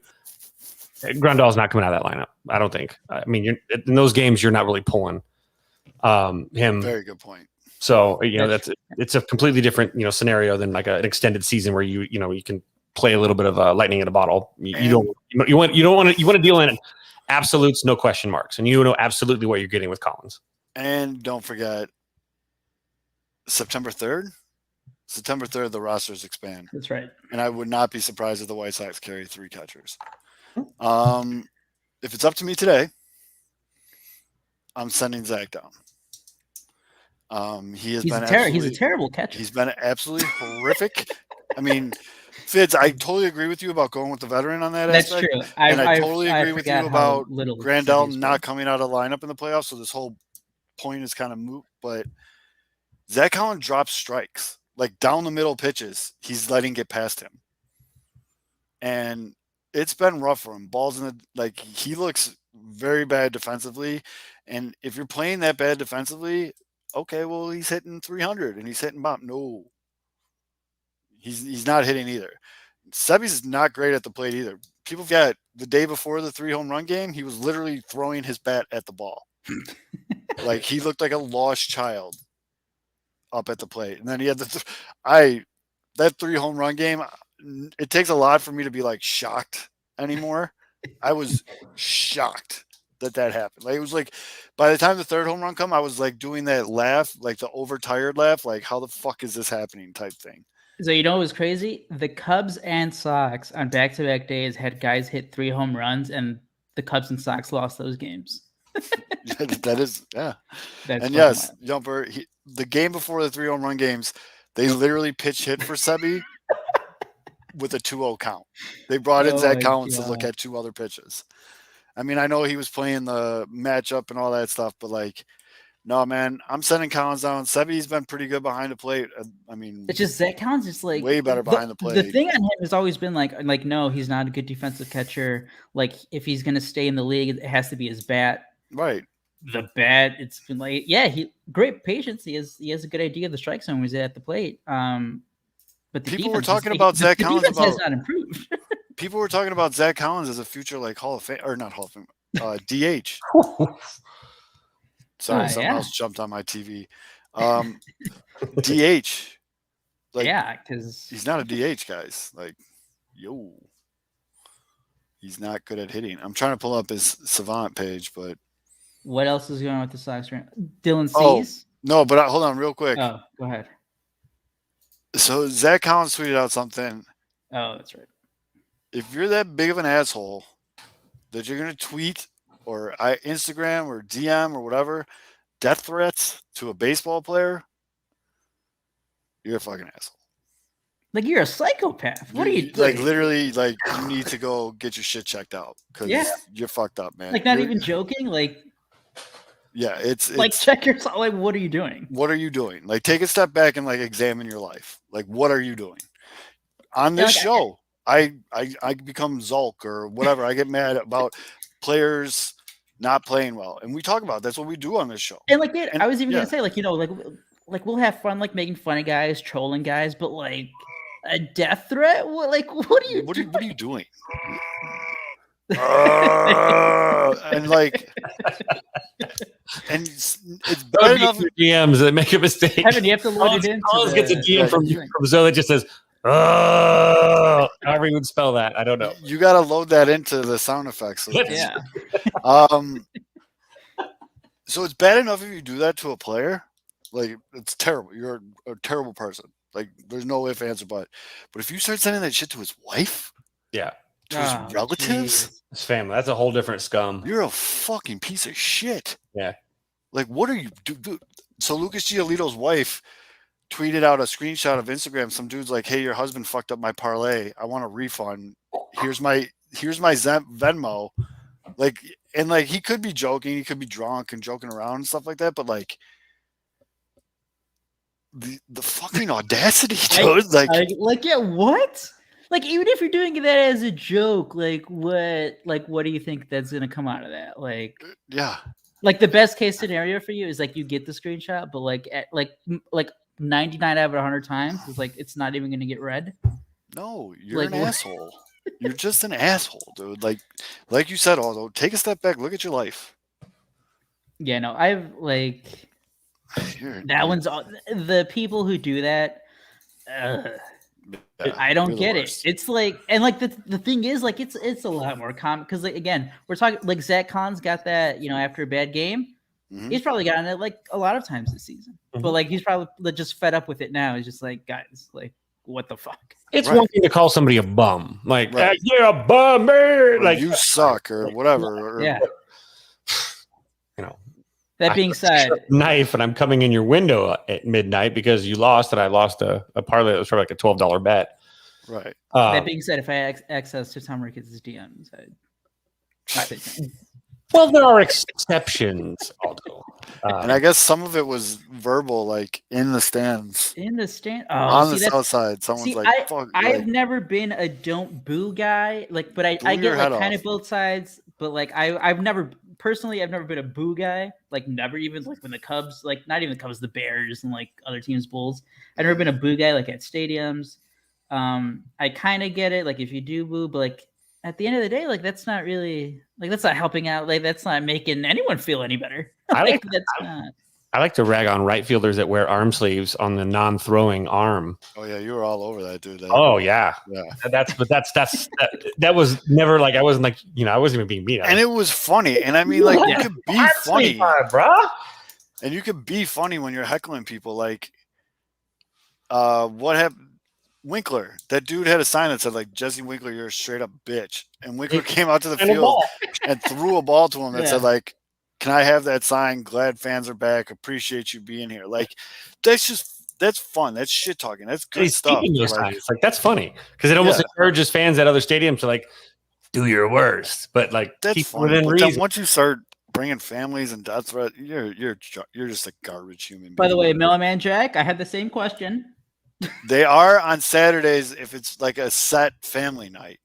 Grandal's not coming out of that lineup. I don't think. I mean, in those games, you're not really pulling him. Very good point. So it's a completely different scenario than like an extended season where you can play a little bit of lightning in a bottle. You want to deal in absolutes, no question marks, and you know absolutely what you're getting with Collins. And don't forget, September 3rd, the rosters expand. That's right. And I would not be surprised if the White Sox carry 3 catchers. If it's up to me today, I'm sending Zach down. He's a terrible catcher. He's been absolutely horrific. I mean, Fids, I totally agree with you about going with the veteran on that aspect. That's true. I totally agree with you about Grandal not coming out of the lineup in the playoffs, so this whole point is kind of moot. But Zach Collins drops strikes. Like down the middle pitches, he's letting get past him. And it's been rough for him. He looks very bad defensively. And if you're playing that bad defensively, okay, well, he's hitting 300 and he's hitting bomb. No, he's not hitting either. Sebi's not great at the plate either. People forget the day before the 3 home run game, he was literally throwing his bat at the ball. Like he looked like a lost child up at the plate. And then he had that 3 home run game. It takes a lot for me to be like shocked anymore. I was shocked that happened. Like it was like by the time the 3rd home run come, I was like doing that laugh, like the overtired laugh, like how the fuck is this happening type thing. So what was crazy? The Cubs and Sox on back-to-back days had guys hit 3 home runs, and the Cubs and Sox lost those games. That is, yeah. That's and yes, wild. Jumper, the game before the 3 home run games, they literally pitch hit for Sebi with a 2-0 count. They brought in Zach Collins to look at 2 other pitches. I mean, I know he was playing the matchup and all that stuff, but like, no, man, I'm sending Collins down. Sebi's been pretty good behind the plate. I mean, it's just Zach Collins is like way better behind the plate. The thing on him has always been like, no, he's not a good defensive catcher. Like, if he's going to stay in the league, it has to be his bat. Right. The bat, it's been like, yeah, he great patience. He has a good idea of the strike zone when he's at the plate. But the people were talking about Zach Collins has not improved. People were talking about Zach Collins as a future like Hall of Fame or not Hall of Fame, DH. Sorry, something else jumped on my TV. DH. Like, yeah, because he's not a DH, guys. Like, he's not good at hitting. I'm trying to pull up his Savant page, but what else is going on with the Sox? Dylan Cease? Oh, no, but hold on real quick. Oh, go ahead. So Zach Collins tweeted out something. Oh, that's right. If you're that big of an asshole that you're going to tweet or Instagram or DM or whatever, death threats to a baseball player, you're a fucking asshole. Like you're a psychopath. What are you doing? like literally like you need to go get your shit checked out because Yeah. you're fucked up, man. Like not You're- even joking. Like it's like check yourself. Like what are you doing? what are you doing? Like take a step back and like examine your life. Like what are you doing? On this like, show, I become Zulk or whatever. I get mad about players not playing well, and we talk about that's what we do on this show. And like And, I was even yeah. gonna say like like we'll have fun like making fun of guys, trolling guys, but like a death threat. What what are you? What doing? are you doing? And like, and it's bad enough. DMs that make a mistake. Evan, you have to load it in. Collins gets a DM yeah, from Zoe that just says, "Oh," however you would spell that. I don't know. You got to load that into the sound effects. So Yeah. So it's bad enough if you do that to a player. Like it's terrible. You're a terrible person. Like there's no if, answer, but. But if you start sending that shit to his wife, Yeah, to his relatives, Jesus. his family. That's a whole different scum. you're a fucking piece of shit. Yeah. Like what are you do? So Lucas Giolito's wife tweeted out a screenshot of Instagram. Some dude's like, "Hey, your husband fucked up my parlay. I want a refund. Here's my Venmo." Like, and like he could be joking, he could be drunk and joking around and stuff like that, but like the fucking audacity, dude. Like yeah, what? Like even if you're doing that as a joke, like what do you think that's gonna come out of that? yeah. Like the best case scenario for you is like you get the screenshot, but like like 99 out of 100 times, it's like it's not even gonna get read. No, you're Like, an what? asshole. You're just an asshole, dude. Like you said, although take a step back, look at your life. Yeah, no, I've like that one's the people who do that. I don't get it. It's like, and like the thing is, like it's a lot more common because like again, we're talking like Zach Kahn's got that, after a bad game, he's probably gotten it like a lot of times this season, but like he's probably just fed up with it now. He's just like, guys, like what the fuck? It's one thing to call somebody a bum, like you're a bummer, or like you suck or whatever. Or, yeah. That being said, knife, and I'm coming in your window at midnight because you lost, and I lost a parlay that was probably like a $12 bet. Right. That being said, if I had access to Tom Ricketts' DMs, well, there are exceptions, Aldo. And I guess some of it was verbal, like in the stands. In the stand, on the south side, someone's like, "Fuck." I've never been a don't boo guy, like, but I get like kind of both sides. But like, I've never been a boo guy. Like, never even like when the Cubs, like not even the Cubs, the Bears and like other teams' Bulls. I've never been a boo guy like at stadiums. I kind of get it, like if you do boo, but like at the end of the day, like that's not really like that's not helping out. Like that's not making anyone feel any better. Like, I like to rag on right fielders that wear arm sleeves on the non-throwing arm. Oh yeah, you were all over that, dude. Oh yeah. That was never like I wasn't like I wasn't even being mean. And it was funny, and I mean like you could be funny, bro. And you could be funny when you're heckling people. Like, what happened? Winkler, that dude had a sign that said like Jesse Winkler, you're a straight up bitch, and Winkler came out to the field and threw a ball to him that said like, "Can I have that sign? Glad fans are back. Appreciate you being here." Like, that's fun. That's shit talking. That's good stuff. Like that's funny because it almost encourages fans at other stadiums to like do your worst, but like that's keep funny. within But reason. then once you start bringing families and death threat, you're just a garbage human being. By the way, Milliman Jack, I had the same question. They are on Saturdays if it's like a set family night.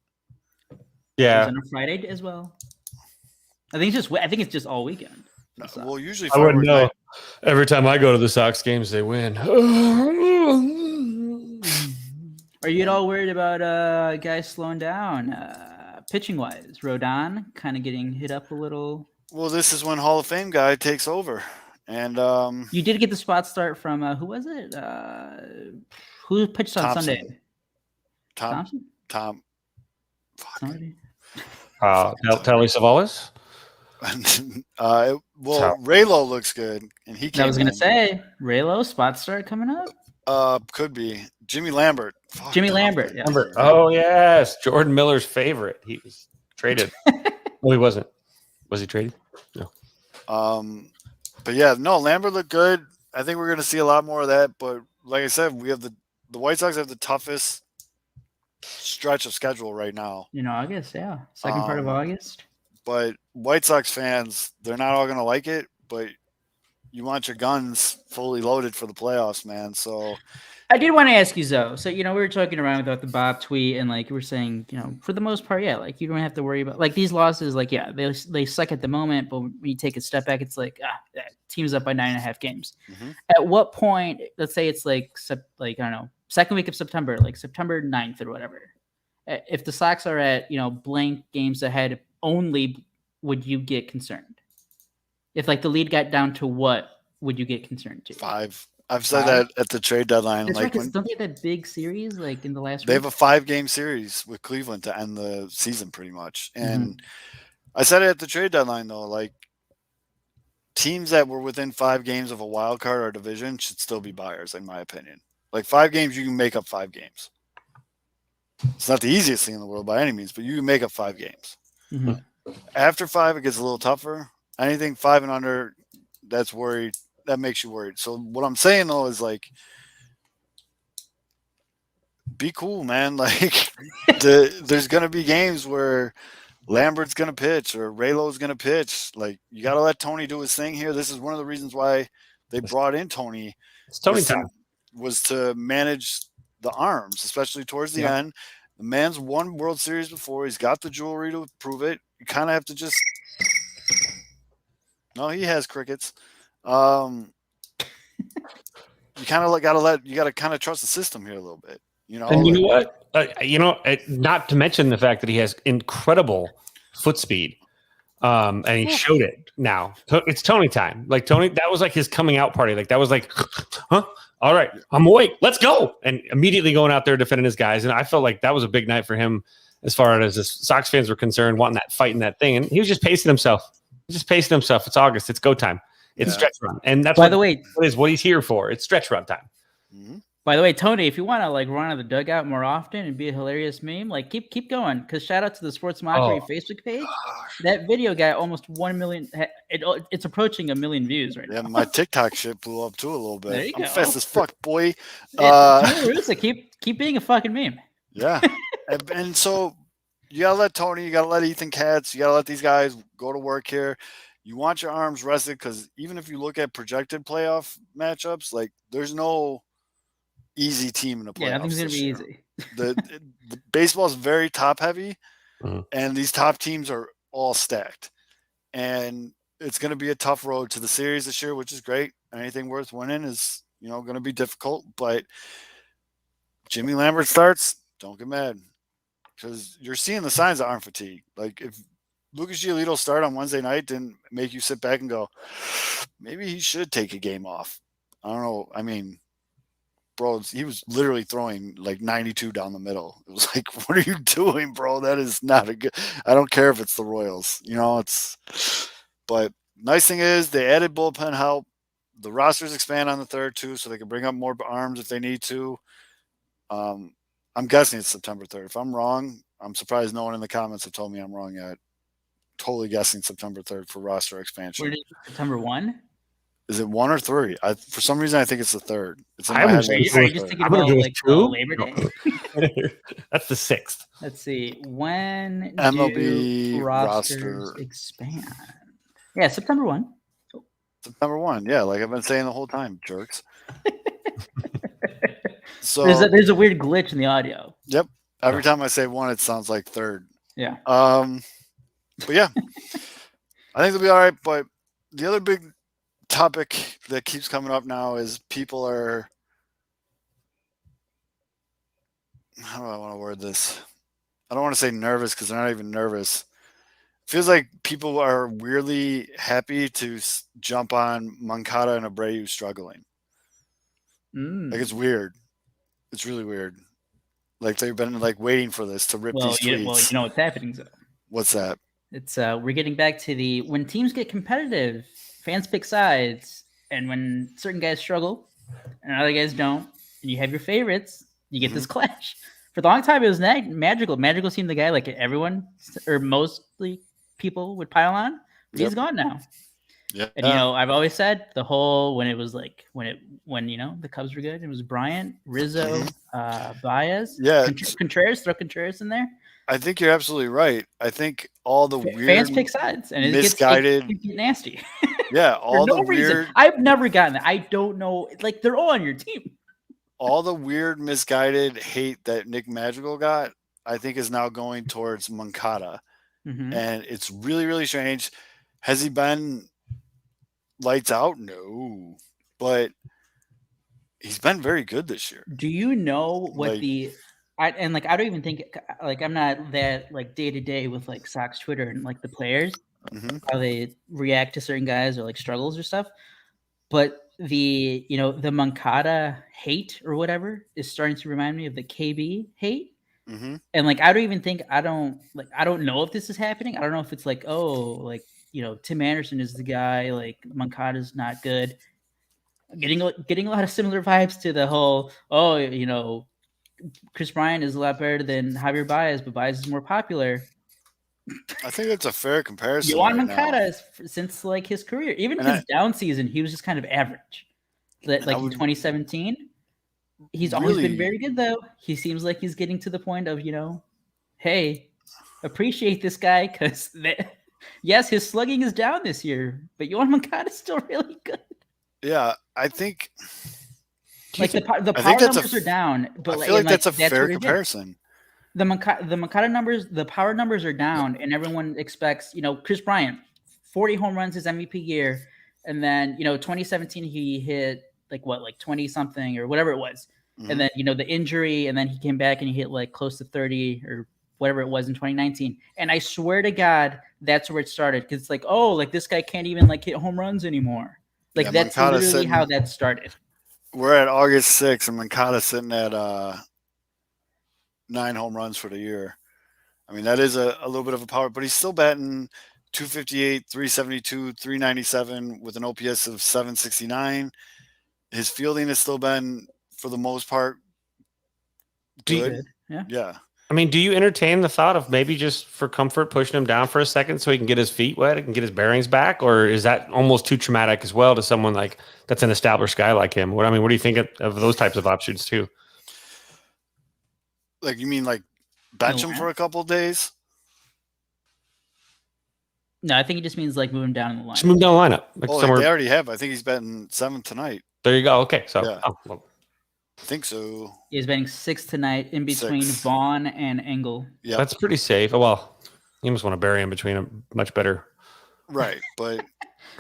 Yeah, on a Friday as well. I think it's just all weekend. No, well, usually I wouldn't know. Every time I go to the Sox games, they win. Are you at all worried about guys slowing down pitching wise? Rodon kind of getting hit up a little. Well, this is when Hall of Fame guy takes over. And you did get the spot start from who was it? Who pitched on Sunday? Tom. Telly Savalas. Raylo looks good, and he. I was gonna say Raylo spot start coming up. Could be Jimmy Lambert. Lambert. Yeah. Oh yes, Jordan Miller's favorite. He was traded. No, he wasn't. Was he traded? No. But yeah, no, Lambert looked good. I think we're going to see a lot more of that. But like I said, we have the the White Sox have the toughest stretch of schedule right now. In August, yeah. Second part of August. But White Sox fans, they're not all going to like it, but you want your guns fully loaded for the playoffs, man. So I did want to ask you, Zoe. So, we were talking around about the Bob tweet, and like we were saying, for the most part, yeah, like you don't have to worry about like these losses. Like, yeah, they suck at the moment, but when you take a step back, it's like team's up by 9.5 games. Mhm. At what point? Let's say it's like I don't know, second week of September, like September 9th or whatever. If the Sox are at blank games ahead only, would you get concerned? If like the lead got down to what would you get concerned to? 5. I've said that at the trade deadline. That's like right, 'cause don't they have that big series like in the last they week? have a 5-game series with Cleveland to end the season, pretty much. And I said it at the trade deadline, though. Like teams that were within 5 games of a wild card or division should still be buyers, in my opinion. Like 5 games, you can make up 5 games. It's not the easiest thing in the world by any means, but you can make up 5 games. Mhm. After 5, it gets a little tougher. Anything 5 and under, that's worried. That makes you worried. So what I'm saying though is like, be cool, man. Like there's gonna be games where Lambert's gonna pitch or Raylo's gonna pitch. Like you gotta let Tony do his thing here. This is one of the reasons why they brought in Tony. It's Tony time. Was to manage the arms, especially towards the end. The man's won World Series before. He's got the jewelry to prove it. You kind of have to just. No, he has crickets. You kind of got to kind of trust the system here a little bit, And you know what? Not to mention the fact that he has incredible foot speed, and he showed it. Now it's Tony time. Like Tony, that was like his coming out party. Like that was like, huh? All right, I'm awake. Let's go! And immediately going out there defending his guys. And I felt like that was a big night for him as far as the Sox fans were concerned, wanting that fight in that thing. And he was just pacing himself. It's August. It's go time. It's stretch run. And that's by the way, what he's here for. It's stretch run time. Mm-hmm. By the way, Tony, if you want to like run out of the dugout more often and be a hilarious meme, like keep going. Because shout out to the Sports Mockery Facebook page. That video got almost 1 million. It's approaching 1 million views right now. Yeah, my TikTok shit blew up too a little bit. There you I'm go. fast as fuck, boy. Tony La Russa, keep being a fucking meme. Yeah, and so you gotta let Tony, you gotta let Ethan Katz, you gotta let these guys go to work here. You want your arms rested because even if you look at projected playoff matchups, like there's no easy team in the playoffs. Yeah, nothing's gonna be easy. The baseball is very top heavy, and these top teams are all stacked, and it's going to be a tough road to the series this year, which is great. Anything worth winning is going to be difficult, but Jimmy Lambert starts. Don't get mad because you're seeing the signs of arm fatigue. Like if Lucas Giolito start on Wednesday night didn't make you sit back and go, maybe he should take a game off. I don't know. I mean, bro, he was literally throwing like 92 down the middle. It was like, what are you doing, bro? That is not a good. I don't care if it's the Royals. But nice thing is they added bullpen help. The rosters expand on the 3rd too, so they can bring up more arms if they need to. I'm guessing it's September 3rd. If I'm wrong, I'm surprised no one in the comments have told me I'm wrong yet. Totally guessing September 3rd for roster expansion. Where did September 1? Is it 1 or 3? For some reason, I think it's the 3rd. It's in are you just thinking about like Labor Day? That's the 6th. Let's see. When MLB do rosters expand? Yeah, September 1. September 1. Yeah, like I've been saying the whole time, jerks. So there's a weird glitch in the audio. Yep. Every time I say 1, it sounds like 3rd. Yeah. But yeah, I think they'll be all right. But the other big topic that keeps coming up now is people are. How do I want to word this? I don't want to say nervous because they're not even nervous. It feels like people are weirdly happy to jump on Moncada and Abreu struggling. Like it's weird. It's really weird. Like they've been like waiting for this to rip these tweets. Well, you know what's happening. So. What's that? It's we're getting back to when teams get competitive, fans pick sides, and when certain guys struggle and other guys don't, and you have your favorites, you get this clash. For a long time, it was Magical. Magical seemed the guy like everyone or mostly people would pile on, but he's gone now. Yeah. And I've always said the whole when it was like when the Cubs were good, it was Bryant, Rizzo, Baez, Yeah. Contreras. Throw Contreras in there. I think you're absolutely right. I think all the weird, Fans pick sides, and it gets nasty. Yeah, For all no the reason. weird. I've never gotten that. I don't know. Like they're all on your team. All the weird, misguided hate that Nick Madrigal got, I think, is now going towards Moncada, and it's really, really strange. Has he been lights out? No, but he's been very good this year. Do you know what Like- I don't even think like I'm not that like day to day with like Sox Twitter and like the players how they react to certain guys or like struggles or stuff, but the the Moncada hate or whatever is starting to remind me of the KB hate. And like I don't know if this is happening. I don't know if it's like, oh, like Tim Anderson is the guy, like Moncada's not good. Getting a lot of similar vibes to the whole, Chris Bryant is a lot better than Javier Baez, but Baez is more popular. I think that's a fair comparison. Yohan right Moncada now. is, since like his career, even And his down season, he was just kind of average. Like in 2017, he's always been very good though. He seems like he's getting to the point of hey, appreciate this guy because yes, his slugging is down this year, but Yohan Moncada is still really good. Yeah, I think. Like the power numbers are down, but I feel like that's a fair comparison. The Moncada numbers, the power numbers are down, and everyone expects, Chris Bryant, 40 home runs his MVP year, and then 2017 he hit like 20 something or whatever it was, and then the injury, and then he came back and he hit like close to 30 or whatever it was in 2019. And I swear to God, that's where it started because it's like, oh, like this guy can't even like hit home runs anymore. Like that's literally how that started. We're at August 6th, and Moncada's sitting at 9 home runs for the year. I mean, that is a little bit of a power, but he's still batting 258, 372, 397 with an OPS of 769. His fielding has still been, for the most part, good. Yeah. I mean, do you entertain the thought of maybe just for comfort pushing him down for a second so he can get his feet wet and get his bearings back? Or is that almost too traumatic as well to someone like that's an established guy like him? What do you think of those types of options too? Like, you mean like bench him for a couple of days? No, I think it just means like move him down in the lineup. Just move down the lineup. Like they already have. I think he's batting 7th tonight. There you go. Okay. So yeah. I think so. He's batting 6th tonight in between Vaughn and Engel. Yeah, that's pretty safe. Well, you almost want to bury him between them. Much better. Right, but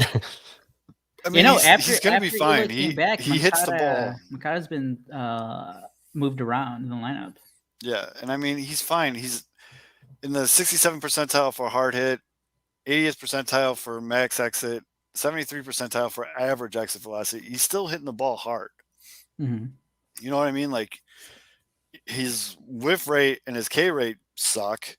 I mean, he's going to be fine. He hits the ball. Moncada's been moved around in the lineup. Yeah, and I mean, he's fine. He's in the 67th percentile for hard hit, 80th percentile for max exit, 73rd percentile for average exit velocity. He's still hitting the ball hard. You know what I mean? Like, his whiff rate and his K rate suck.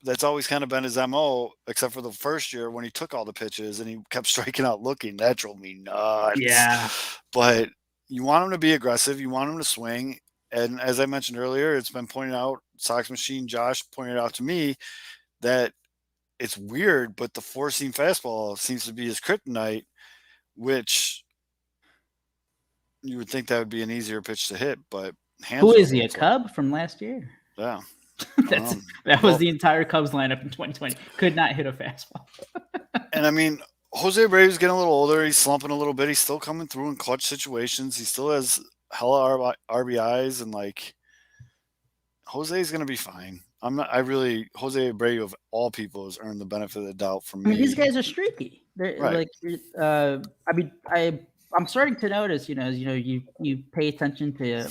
That's always kind of been his MO, except for the first year when he took all the pitches and he kept striking out looking. That drove me nuts. Yeah. But you want him to be aggressive. You want him to swing. And as I mentioned earlier, it's been pointed out, Sox Machine Josh pointed out to me that it's weird, but the four-seam fastball seems to be his kryptonite, which you would think that would be an easier pitch to hit. But who is he, a Cub from last year? Yeah. That was the entire Cubs lineup in 2020. Could not hit a fastball. And I mean, Jose Abreu's getting a little older. He's slumping a little bit. He's still coming through in clutch situations. He still has hella RBIs, and like Jose's going to be fine. Jose Abreu of all people has earned the benefit of the doubt from me. I mean, these guys are streaky. They're right. I'm starting to notice, you pay attention to,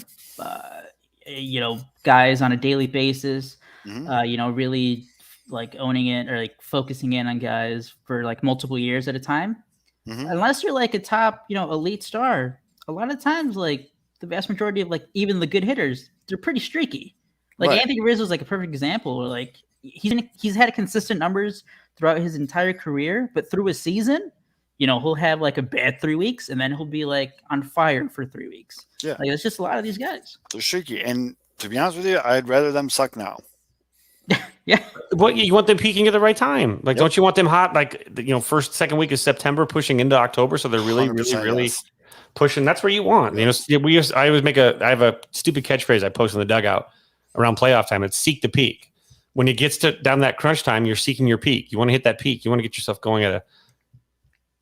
guys on a daily basis, really like owning it or like focusing in on guys for like multiple years at a time. Unless you're like a top, elite star, a lot of times, like the vast majority of like even the good hitters, they're pretty streaky. Like right. Anthony Rizzo is like a perfect example. Like he's had consistent numbers throughout his entire career, but through a season, he'll have like a bad 3 weeks and then he'll be like on fire for 3 weeks. Yeah. Like it's just a lot of these guys. They're streaky. And to be honest with you, I'd rather them suck now. Yeah. What you want them peaking at the right time? Like, Yep. don't you want them hot? Like, first, second week of September, pushing into October, so they're really, really, 100% really yes. pushing. That's where you want. Yes. I always I have a stupid catchphrase I post in the dugout around playoff time. It's seek the peak. When it gets to down that crunch time, you're seeking your peak. You want to hit that peak. You want to get yourself going at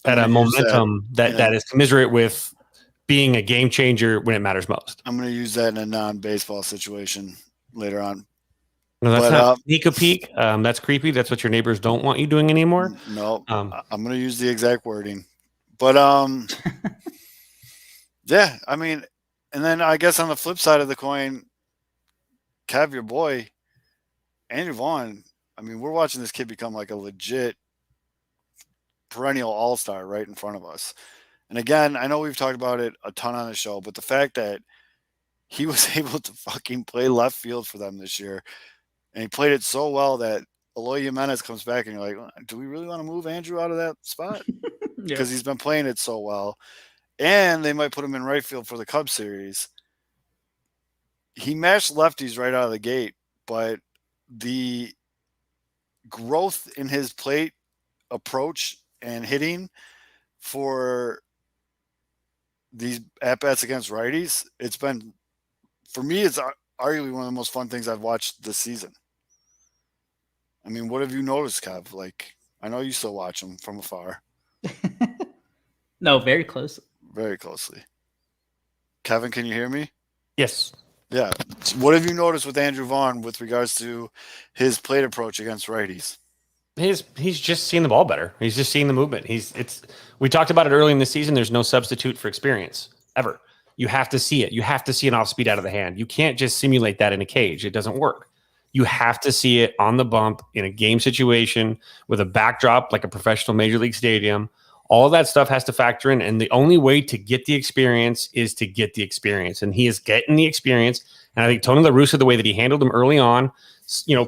a momentum that is commensurate with being a game changer when it matters most. I'm going to use that in a non-baseball situation later on. No, that's not sneak a peek. That's creepy. That's what your neighbors don't want you doing anymore. No, I'm going to use the exact wording. But yeah, I mean, and then I guess on the flip side of the coin, Kev, your boy, Andrew Vaughn, I mean, we're watching this kid become like a legit perennial all-star right in front of us. And again, I know we've talked about it a ton on the show, but the fact that he was able to fucking play left field for them this year, and he played it so well that Eloy Jimenez comes back and you're like, do we really want to move Andrew out of that spot? Because he's been playing it so well. And they might put him in right field for the Cubs series. He mashed lefties right out of the gate, but the growth in his plate approach and hitting for these at-bats against righties, it's been, for me, it's arguably one of the most fun things I've watched this season. I mean, what have you noticed, Kev? Like, I know you still watch him from afar. No, very close. Very closely. Kevin, can you hear me? Yes. Yeah. What have you noticed with Andrew Vaughn with regards to his plate approach against righties? He's just seeing the ball better. He's just seeing the movement. We talked about it early in the season. There's no substitute for experience ever. You have to see it. You have to see an off speed out of the hand. You can't just simulate that in a cage. It doesn't work. You have to see it on the bump in a game situation with a backdrop like a professional major league stadium. All of that stuff has to factor in. And the only way to get the experience is to get the experience. And he is getting the experience. And I think Tony La Russa, the way that he handled him early on,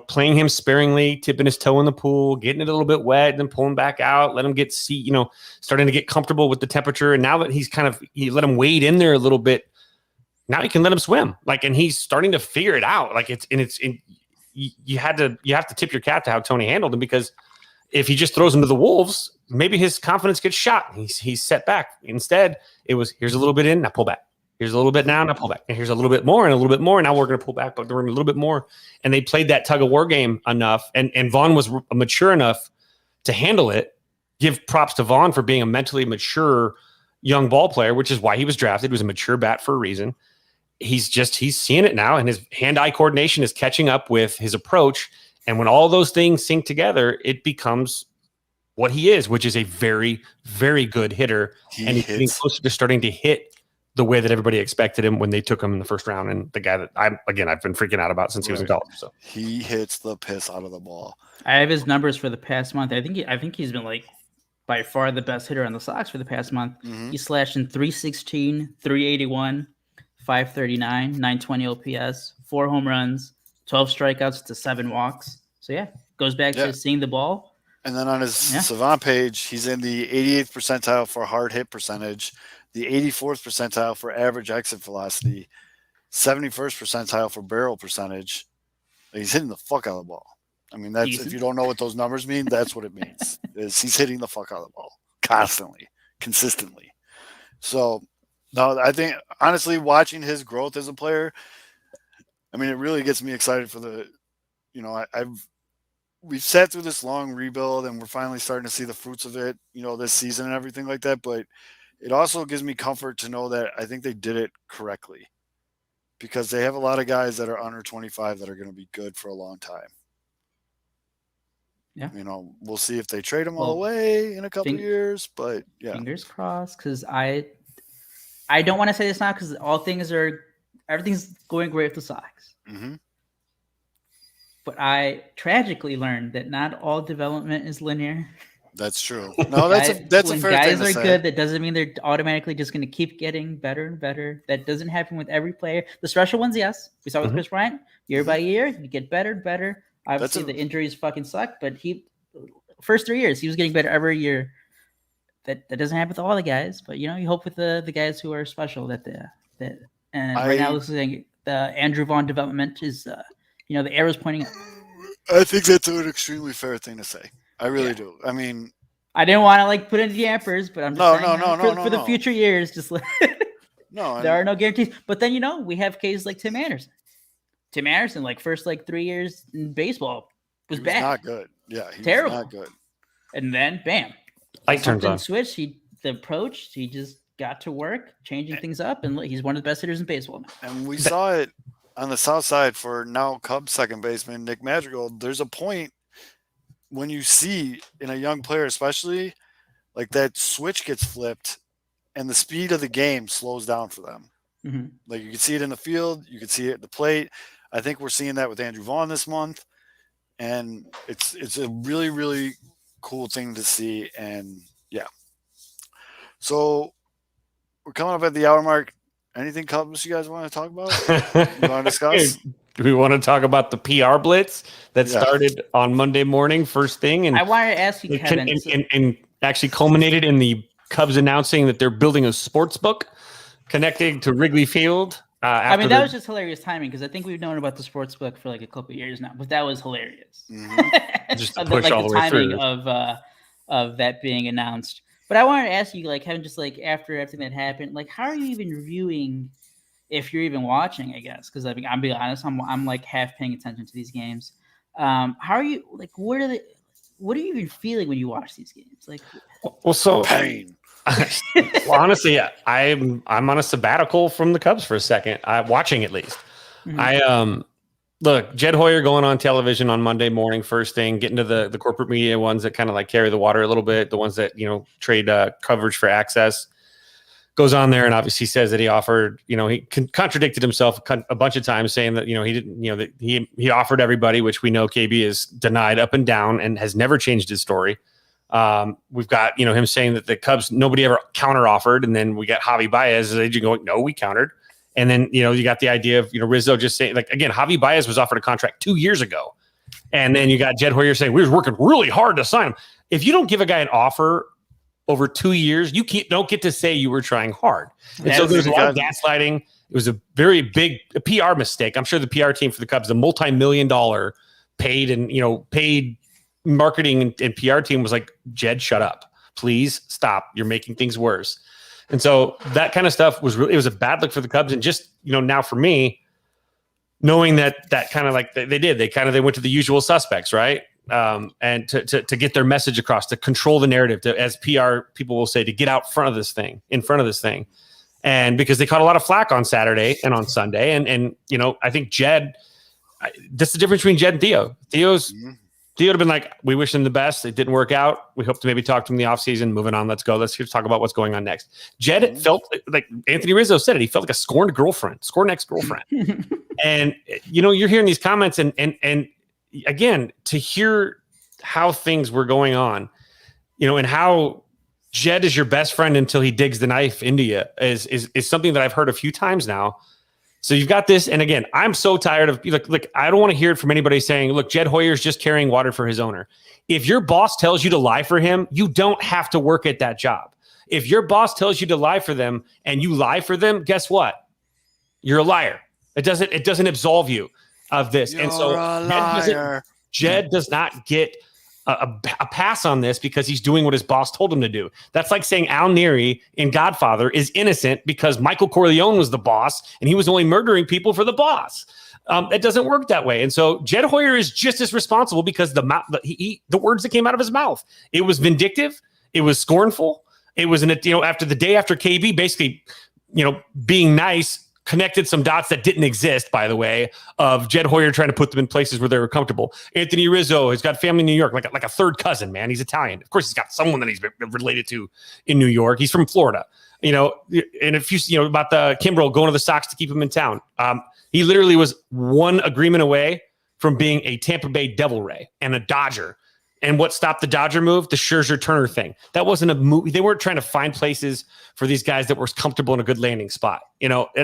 playing him sparingly, tipping his toe in the pool, getting it a little bit wet, then pulling back out, let him get starting to get comfortable with the temperature. And now that you let him wade in there a little bit, now you can let him swim. And he's starting to figure it out. You have to tip your cap to how Tony handled him, because if he just throws him to the wolves, maybe his confidence gets shot. He's set back. Instead, it was, here's a little bit in, now pull back. Here's a little bit now pull back. And here's a little bit more and a little bit more. Now we're going to pull back, but we're going to a little bit more. And they played that tug of war game enough. And Vaughn was mature enough to handle it. Give props to Vaughn for being a mentally mature young ball player, which is why he was drafted. He was a mature bat for a reason. He's seeing it now, and his hand-eye coordination is catching up with his approach. And when all those things sync together, it becomes what he is, which is a very, very good hitter. And he's getting closer to starting to hit the way that everybody expected him when they took him in the first round. And the guy that I've been freaking out about since he was in college. So he hits the piss out of the ball. I have his numbers for the past month. I think he's been by far the best hitter on the Sox for the past month. Mm-hmm. He slashed in 316, 381, 539, 920 OPS, 4 home runs, 12 strikeouts to 7 walks. So yeah, goes back to seeing the ball. And then on his Savant page, he's in the 88th percentile for hard hit percentage, the 84th percentile for average exit velocity, 71st percentile for barrel percentage. He's hitting the fuck out of the ball. I mean, that's if you don't know what those numbers mean, that's what it means. Is he's hitting the fuck out of the ball constantly, consistently. So, no, I think honestly, watching his growth as a player, I mean, it really gets me excited for the, we've sat through this long rebuild and we're finally starting to see the fruits of it, this season and everything like that. But it also gives me comfort to know that I think they did it correctly, because they have a lot of guys that are under 25 that are going to be good for a long time. Yeah. We'll see if they trade them all away in a couple of years, but yeah. Fingers crossed, because I don't want to say this now, because everything's going great with the Sox. Mm-hmm. But I tragically learned that not all development is linear. That's true. No, that's a fair thing to say. When guys are good, that doesn't mean they're automatically just going to keep getting better and better. That doesn't happen with every player. The special ones, yes. We saw with Chris Bryant. Year by year, you get better and better. Obviously, the injuries fucking suck, but first 3 years, he was getting better every year. That doesn't happen with all the guys, but you hope with the guys who are special right now, this is the Andrew Vaughn development is the arrow's pointing up. I think that's an extremely fair thing to say. I really do. I mean, I didn't want to like put in yampers, but I'm just saying for the no. future years, just like no, there are no guarantees. But then we have cases like Tim Anderson. Tim Anderson, like first 3 years in baseball was he was bad, not good. Yeah, he terrible, was not good. And then bam, Light turns on. Switched. The approach. He just got to work, changing things up, and he's one of the best hitters in baseball now. And we saw it on the south side for now Cubs second baseman Nick Madrigal. There's a point when you see in a young player, especially, like that switch gets flipped, and the speed of the game slows down for them. Mm-hmm. Like you can see it in the field, you can see it at the plate. I think we're seeing that with Andrew Vaughn this month, and it's a really, really cool thing to see. And yeah, so we're coming up at the hour mark. Anything Cubs you guys want to talk about? You want to discuss? Do we want to talk about the PR blitz that started on Monday morning, first thing? And I wanted to ask you, Kevin, and actually culminated in the Cubs announcing that they're building a sports book connecting to Wrigley Field. I mean, that was just hilarious timing because I think we've known about the sports book for like a couple of years now, but that was hilarious. Mm-hmm. Just to push all the way through of that being announced. But I wanted to ask you, like, Kevin, just like after everything that happened, like, how are you even reviewing? If you're even watching, I guess, because I mean, I'm being honest, I'm like half paying attention to these games. How are you? Like, what are you even feeling when you watch these games? Like, well, so pain. Well, honestly, I'm on a sabbatical from the Cubs for a second. I'm watching at least. Mm-hmm. Look, Jed Hoyer going on television on Monday morning, first thing, getting to the corporate media ones that kind of like carry the water a little bit, the ones that trade coverage for access. Goes on there and obviously says that he offered, he contradicted himself a bunch of times, saying that, he didn't, that he offered everybody, which we know KB has denied up and down and has never changed his story. We've got, him saying that the Cubs, nobody ever counter offered. And then we got Javi Baez as agent going, no, we countered. And then, you got the idea of, Rizzo just saying, like, again, Javi Baez was offered a contract 2 years ago. And then you got Jed Hoyer saying, we were working really hard to sign him. If you don't give a guy an offer over 2 years, you don't get to say you were trying hard. And so there's a lot of gaslighting. It was a very big PR mistake. I'm sure the PR team for the Cubs, the multi-million-dollar paid marketing and PR team was like, Jed, shut up. Please stop. You're making things worse. And so that kind of stuff was really, it was a bad look for the Cubs. And just, now for me, knowing that kind of like they went to the usual suspects, right? And to get their message across, to control the narrative, as PR people will say, to get out in front of this thing. And because they caught a lot of flack on Saturday and on Sunday. And I think Jed, that's the difference between Jed and Theo. Theo would have been like, we wish him the best. It didn't work out. We hope to maybe talk to him in the offseason. Moving on. Let's go. Let's talk about what's going on next. Jed felt like Anthony Rizzo said it. He felt like a scorned ex-girlfriend. And, you're hearing these comments and again, to hear how things were going on, and how Jed is your best friend until he digs the knife into you is something that I've heard a few times now. So you've got this. And again, I'm so tired of look, I don't want to hear it from anybody saying, look, Jed Hoyer's just carrying water for his owner. If your boss tells you to lie for him, you don't have to work at that job. If your boss tells you to lie for them and you lie for them, guess what? You're a liar. It doesn't absolve you of this. You're and so a liar. Jed does not get a pass on this because he's doing what his boss told him to do. That's like saying Al Neri in Godfather is innocent because Michael Corleone was the boss and he was only murdering people for the boss. It doesn't work that way. And so Jed Hoyer is just as responsible because the words that came out of his mouth, it was vindictive. It was scornful. It was after the day after KB basically, being nice, connected some dots that didn't exist, by the way, of Jed Hoyer trying to put them in places where they were comfortable. Anthony Rizzo has got family in New York, like a third cousin, man. He's Italian. Of course, he's got someone that he's related to in New York. He's from Florida. And if you, about the Kimbrel going to the Sox to keep him in town. He literally was one agreement away from being a Tampa Bay Devil Ray and a Dodger. And what stopped the Dodger move? The Scherzer Turner thing. That wasn't a move. They weren't trying to find places for these guys that were comfortable in a good landing spot.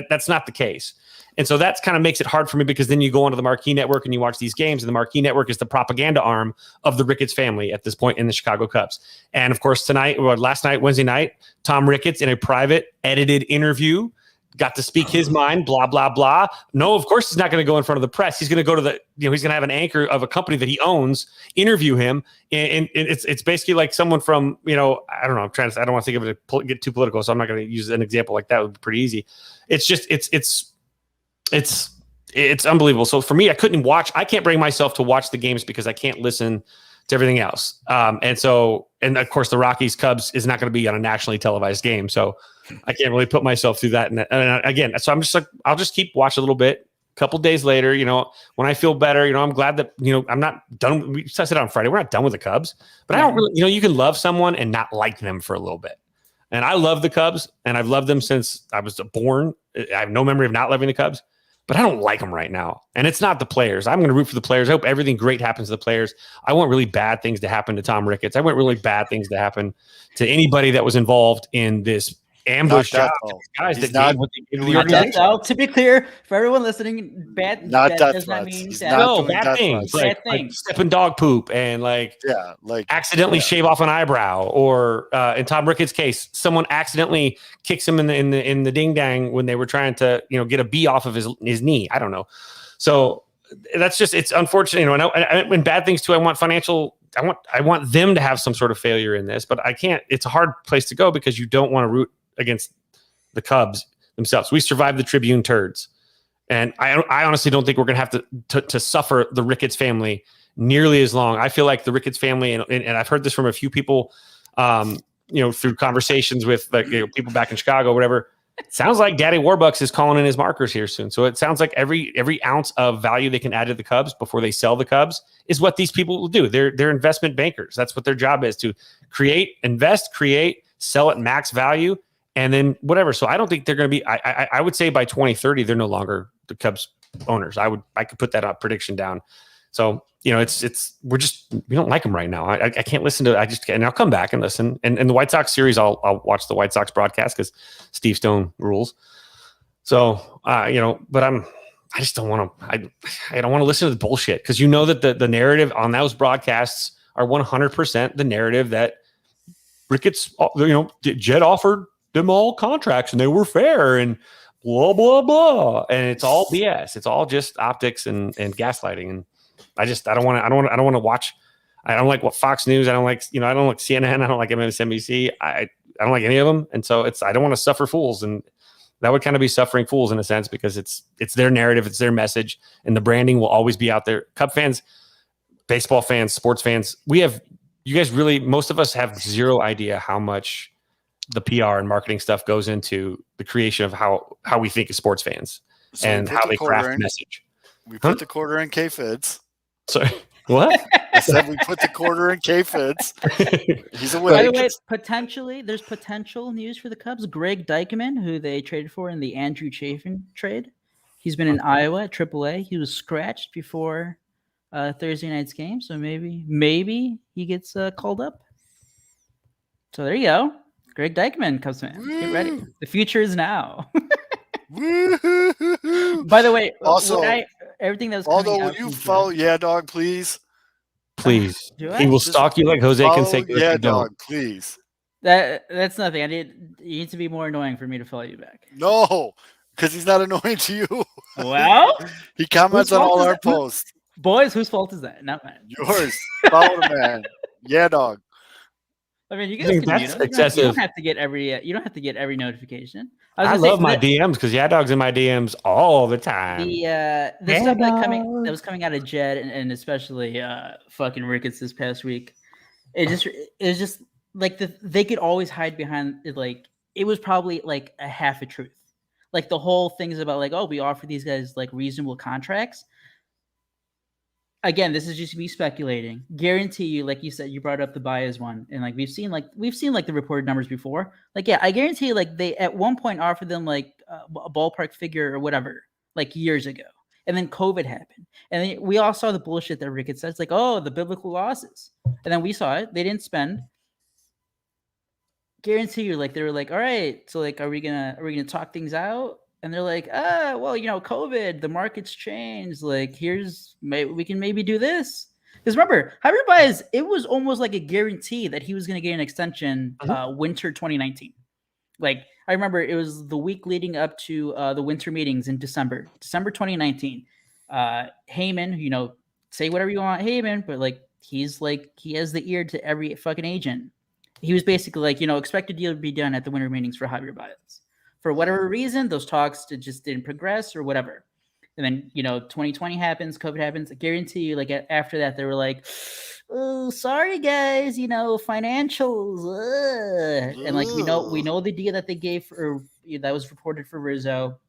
That's not the case. And so that's kind of makes it hard for me because then you go onto the Marquee Network and you watch these games, and the Marquee Network is the propaganda arm of the Ricketts family at this point in the Chicago Cubs. And of course, last night, Wednesday night, Tom Ricketts in a private edited interview got to speak his mind, blah, blah, blah. No, of course he's not going to go in front of the press. He's going to go to he's going to have an anchor of a company that he owns interview him. And it's basically like someone from, I don't know, I don't want to think of it to get too political, so I'm not going to use an example like that. It would be pretty easy. It's just, it's unbelievable. So for me, I can't bring myself to watch the games because I can't listen to everything else. And of course the Rockies Cubs is not going to be on a nationally televised game. So I can't really put myself through that. And again, so I'm just like, I'll just keep watching a little bit. A couple days later, when I feel better, I'm glad that, I'm not done. We said on Friday, we're not done with the Cubs, but I don't really, you can love someone and not like them for a little bit. And I love the Cubs and I've loved them since I was born. I have no memory of not loving the Cubs. But I don't like them right now. And it's not the players. I'm going to root for the players. I hope everything great happens to the players. I want really bad things to happen to Tom Ricketts. I want really bad things to happen to anybody that was involved in this ambush job. Guys, to be clear, for everyone listening, bad does not mean bad things. Like stepping dog poop and accidentally shave off an eyebrow, or in Tom Ricketts' case, someone accidentally kicks him in the ding dang when they were trying to get a bee off of his knee. I don't know. So that's just, it's unfortunate. And bad things too. I want them to have some sort of failure in this, but I can't. It's a hard place to go because you don't want to root against the Cubs themselves. We survived the Tribune turds, and I honestly don't think we're going to have to suffer the Ricketts family nearly as long. I feel like the Ricketts family, and I've heard this from a few people, through conversations with people back in Chicago, whatever. It sounds like Daddy Warbucks is calling in his markers here soon. So it sounds like every ounce of value they can add to the Cubs before they sell the Cubs is what these people will do. They're investment bankers. That's what their job is, to invest, sell at max value, and then whatever. So I don't think they're going to be. I would say by 2030 they're no longer the Cubs owners. I could put that prediction down. So we don't like them right now. I can't listen to it. And I'll come back and listen. And the White Sox series, I'll watch the White Sox broadcast because Steve Stone rules. So but I just don't want to. I don't want to listen to the bullshit, because that the narrative on those broadcasts are 100% the narrative that Ricketts, Jed offered them all contracts and they were fair and blah blah blah, and it's all BS. It's all just optics and gaslighting. And I don't want to watch. I don't like what Fox News. I don't like I don't like CNN. I don't like MSNBC. I don't like any of them. And so I don't want to suffer fools, and that would kind of be suffering fools in a sense, because it's their narrative, it's their message, and the branding will always be out there. Cub fans, baseball fans, sports fans, you guys really, most of us have zero idea how much the PR and marketing stuff goes into the creation of how we think as sports fans, and how they craft the message. We put the quarter in K-Fids. Sorry, what? I said we put the quarter in K-Fids. He's a winner. By the way, there's potential news for the Cubs. Greg Deichmann, who they traded for in the Andrew Chafin trade, he's been in Iowa at AAA. He was scratched before Thursday night's game, so maybe he gets called up. So there you go. Greg Deichmann, Cubs fans. Get ready. The future is now. By the way, also, everything that was coming out, will you follow Dog, please? Please. He will stalk you like Jose Canseco. Dog, please. That's nothing. You need to be more annoying for me to follow you back. No, because he's not annoying to you. Well, he comments on all our posts. Boys, whose fault is that? Not mine. Yours. Follow the man. Dog. I mean, you guys that's excessive. You don't have to get every notification. I love my DMs, because Dog's in my DMs all the time. The stuff that was coming out of Jed and especially fucking Ricketts this past week, it was just like they could always hide behind it. Like, it was probably like a half a truth. Like, the whole thing is about like, oh, we offer these guys like reasonable contracts. Again, this is just me speculating. Guarantee you, like you said, you brought up the Baez one, and like we've seen the reported numbers before. Like, yeah, I guarantee you, like, they at one point offered them like a ballpark figure or whatever, like years ago, and then COVID happened, and then we all saw the bullshit that Ricketts says, like, oh, the biblical losses, and then we saw it. They didn't spend. Guarantee you, like, they were like, all right, so like, are we gonna talk things out? And they're like, well, COVID, the market's changed. Like, we can maybe do this. Because remember, Javier Baez, it was almost like a guarantee that he was going to get an extension winter 2019. Like, I remember it was the week leading up to the winter meetings in December 2019. Heyman, say whatever you want, Heyman, but like he has the ear to every fucking agent. He was basically like, expect a deal to be done at the winter meetings for Javier Baez. For whatever reason, those talks just didn't progress or whatever. And then, 2020 happens, COVID happens. I guarantee you, like after that, they were like, "Oh, sorry guys, financials." And like we know the deal that they gave for that was reported for Rizzo.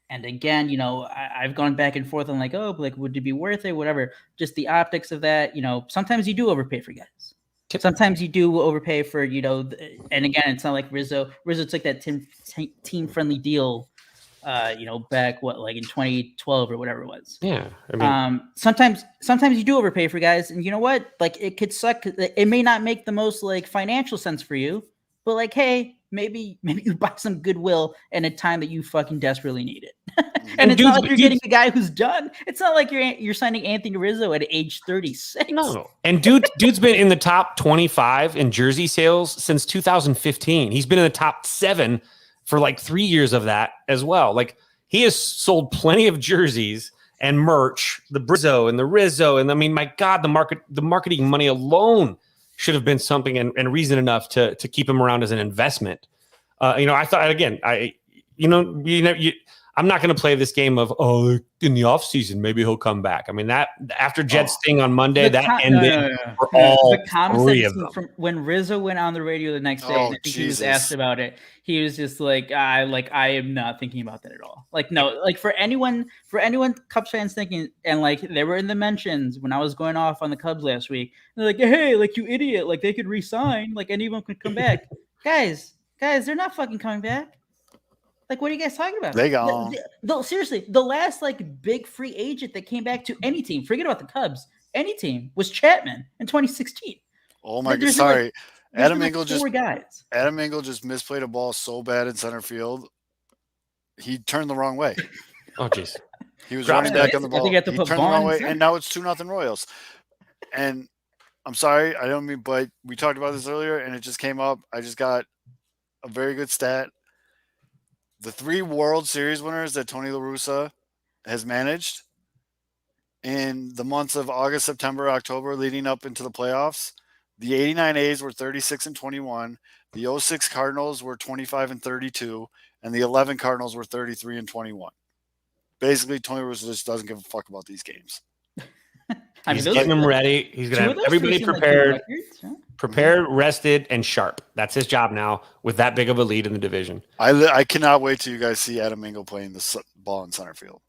And again, I've gone back and forth on like, oh, like would it be worth it? Whatever. Just the optics of that. Sometimes you do overpay for guys. Sometimes you do overpay for and again, it's not like Rizzo. Rizzo took that team friendly deal. Back in 2012 or whatever it was. Yeah, I mean, sometimes you do overpay for guys, and you know what? Like it could suck. It may not make the most like financial sense for you, but like, hey, maybe you buy some goodwill in a time that you fucking desperately need it. And it's not like you're getting a guy who's done. It's not like you're signing Anthony Rizzo at age 36. No, and dude's been in the top 25 in jersey sales since 2015. He's been in the top 7 for like 3 years of that as well. Like he has sold plenty of jerseys and merch, the Rizzo, and I mean, my God, the marketing money alone should have been something and reason enough to keep him around as an investment. I thought again, I'm not going to play this game of in the offseason, maybe he'll come back. I mean, that after Jet's thing on Monday, ended for all the comments three of them. From when Rizzo went on the radio the next day, I think he was asked about it. He was just like, I am not thinking about that at all. Like, no, like for anyone Cubs fans thinking, and like they were in the mentions when I was going off on the Cubs last week. They're like, hey, like you idiot, like they could resign, like anyone could come back. Guys, they're not fucking coming back. Like, what are you guys talking about? They gone. Seriously, the last like big free agent that came back to any team, forget about the Cubs, any team, was Chapman in 2016. Oh my God! Sorry, Adam Engel just guys. Adam Engel just misplayed a ball so bad in center field, he turned the wrong way. Oh jeez, he was running back on the ball. He turned the wrong way, and now it's 2-0 Royals. And I'm sorry, I don't mean, but we talked about this earlier, and it just came up. I just got a very good stat. The 3 World Series winners that Tony La Russa has managed in the months of August, September, October, leading up into the playoffs, the 89 A's were 36-21, the 06 Cardinals were 25-32, and the 11 Cardinals were 33-21. Basically, Tony La Russa just doesn't give a fuck about these games. He's getting them ready. He's going to have everybody prepared. Prepared, rested, and sharp. That's his job now with that big of a lead in the division. I cannot wait till you guys see Adam Engel playing the ball in center field.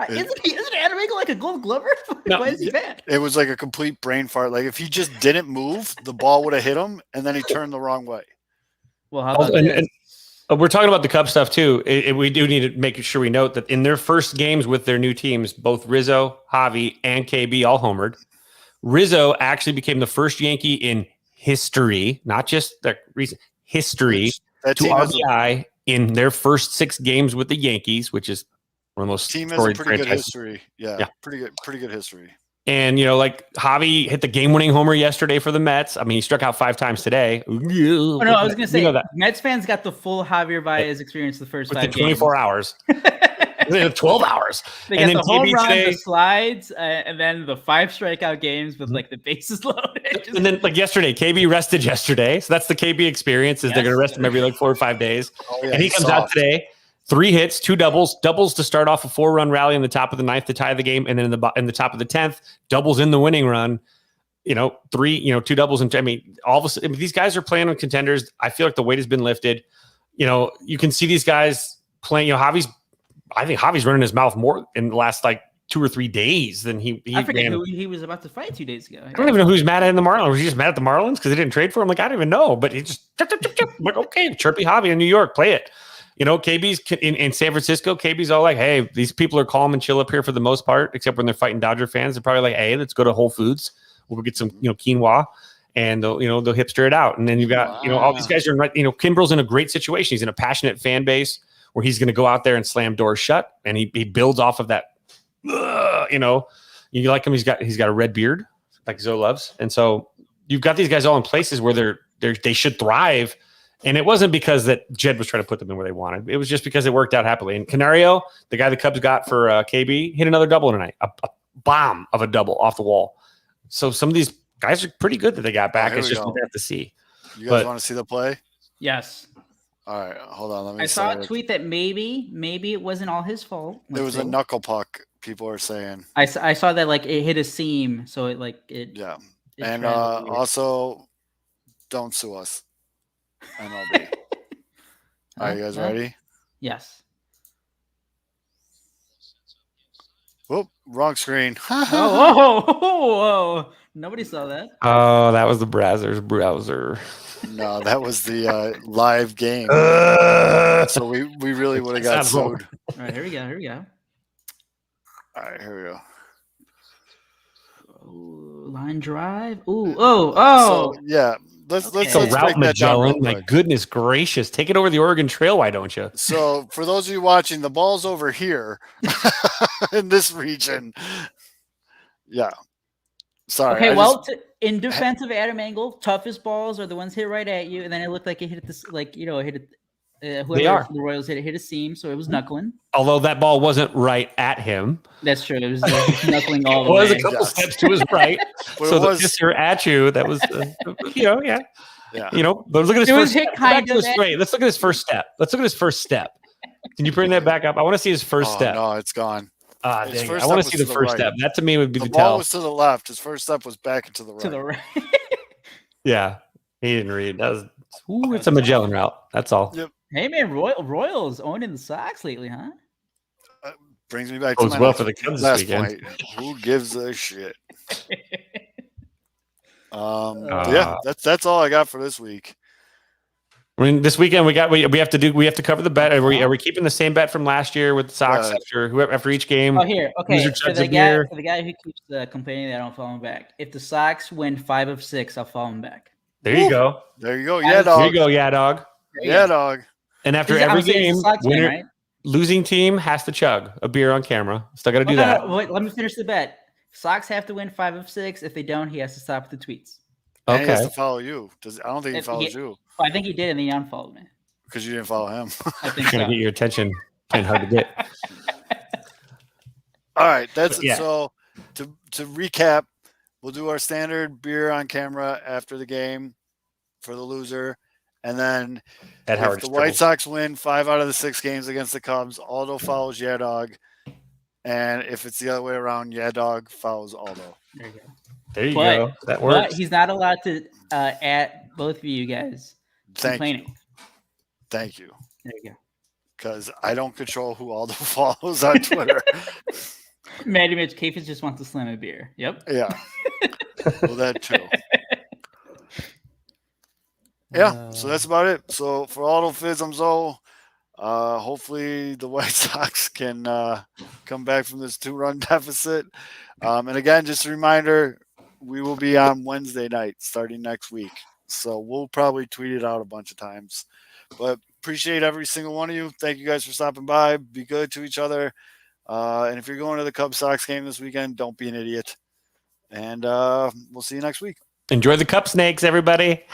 Isn't Adam Engel like a Gold Glover? No, why is he bad? It was like a complete brain fart. Like if he just didn't move, the ball would have hit him, and then he turned the wrong way. Well, how about this? And we're talking about the Cubs stuff too. We do need to make sure we note that in their first games with their new teams, both Rizzo, Javi, and KB all homered. Rizzo actually became the first Yankee in history, not just the recent history, to RBI in their first 6 games with the Yankees, which is one of the most team has a pretty good history. Yeah, pretty good history. And like Javi hit the game-winning homer yesterday for the Mets. I mean, he struck out 5 times today. Oh, no, I was going to say that. Mets fans got the full Javier Baez experience the first 5 games. 24 hours. 12 hours. They got the home run, the slides, and then the 5 strikeout games with like the bases loaded. And then like yesterday, KB rested yesterday. So that's the KB experience is they're going to rest him every like 4 or 5 days. Oh, yeah, and he comes out today, 3 hits, 2 doubles to start off a 4-run rally in the top of the 9th to tie the game. And then in the top of the 10th, doubles in the winning run. 2 doubles. And I mean, all of a sudden, these guys are playing on contenders. I feel like the weight has been lifted. You can see these guys playing, I think Javi's running his mouth more in the last like 2 or 3 days than he I forget who he was about to fight 2 days ago. I don't even know who's mad at in the Marlins. Was he just mad at the Marlins because they didn't trade for him? Like, I don't even know. But he just I'm like, okay, chirpy Javi in New York, play it. KB's in San Francisco. KB's all like, hey, these people are calm and chill up here for the most part, except when they're fighting Dodger fans. They're probably like, hey, let's go to Whole Foods. We'll get some, quinoa, and they'll hipster it out. And then you've got, all these guys are, Kimbrel's in a great situation. He's in a passionate fan base where he's going to go out there and slam doors shut, and he builds off of that. You like him. He's got a red beard like Zoe loves, and so you've got these guys all in places where they should thrive And it wasn't because that Jed was trying to put them in where they wanted. It was just because it worked out happily. And Canario, the guy the Cubs got for KB, hit another double tonight. A bomb of a double off the wall. So some of these guys are pretty good that they got back. It's just what they have to see. You guys want to see the play? Yes. All right, hold on. Let me. I saw a tweet that maybe it wasn't all his fault. It was a knuckle puck. People are saying. I saw that like it hit a seam, so it. Yeah, and also, don't sue us. MLB. Are you guys ready? Yes. Whoop! Wrong screen. Whoa! Nobody saw that. Oh, that was the browser. No, that was the live game. So we really would have got sued. All right, here we go. All right, here we go. Ooh, line drive. Ooh, oh. So, yeah, let's route break that down real Magellan. My goodness gracious, take it over the Oregon Trail. Why don't you? So for those of you watching, the ball's over here in this region. Yeah. Sorry. Okay, in defense of Adam Engel, toughest balls are the ones hit right at you, and then it looked like it hit this, like it hit whoever the Royals hit a seam, so it was knuckling. Although that ball wasn't right at him. That's true. It was knuckling all the way. It was a couple steps to his right. So the pisser at you, that was, yeah. But look at his first step. Let's look at his first step. Can you bring that back up? I want to see his first step. No, it's gone. I want to see the first step. That to me would be the tell. The ball was to the left. His first step was back and to the right. To the right. Yeah, he didn't read. It's a Magellan route. That's all. Yep. Hey man, Royals owning the Sox lately, huh? Brings me back to my well for the Cubs last this weekend. point. Who gives a shit? Yeah, that's all I got for this week. I mean, this weekend we have to cover the bet. Are we keeping the same bet from last year with the Sox after each game? Oh, here, okay. For the guy who keeps complaining that I don't follow him back, if the Sox win 5 of 6, I'll follow him back. There you go. There you go. Yeah, dog. There you go. Yeah, dog. Yeah, dog. And after every game, losing team has to chug a beer on camera. Still got to do that. Wait, let me finish the bet. Sox have to win 5 of 6. If they don't, he has to stop the tweets. Okay. And he has to follow you. I don't think he follows you. I think he did, and then he unfollowed me. Because you didn't follow him. I think so. Trying to get your attention. Kind of hard to get. All right. That's it. So to recap, we'll do our standard beer on camera after the game for the loser. And then if the White Sox win 5 out of the 6 games against the Cubs, Aldo follows Yeah Dog. And if it's the other way around, Yeah Dog follows Aldo. There you go. There you go. That works. But he's not allowed to at both of you guys complaining. Thank you. There you go. Because I don't control who Aldo follows on Twitter. Maddie Mitch Kafis just wants to slam a beer. Yep. Yeah. Well, that too. Yeah, so that's about it. So for Aldo Fizz, I'm Zoe. Hopefully the White Sox can come back from this 2-run deficit. And again, just a reminder, we will be on Wednesday night starting next week. So we'll probably tweet it out a bunch of times. But appreciate every single one of you. Thank you guys for stopping by. Be good to each other. And if you're going to the Cubs Sox game this weekend, don't be an idiot. And we'll see you next week. Enjoy the Cup Snakes, everybody.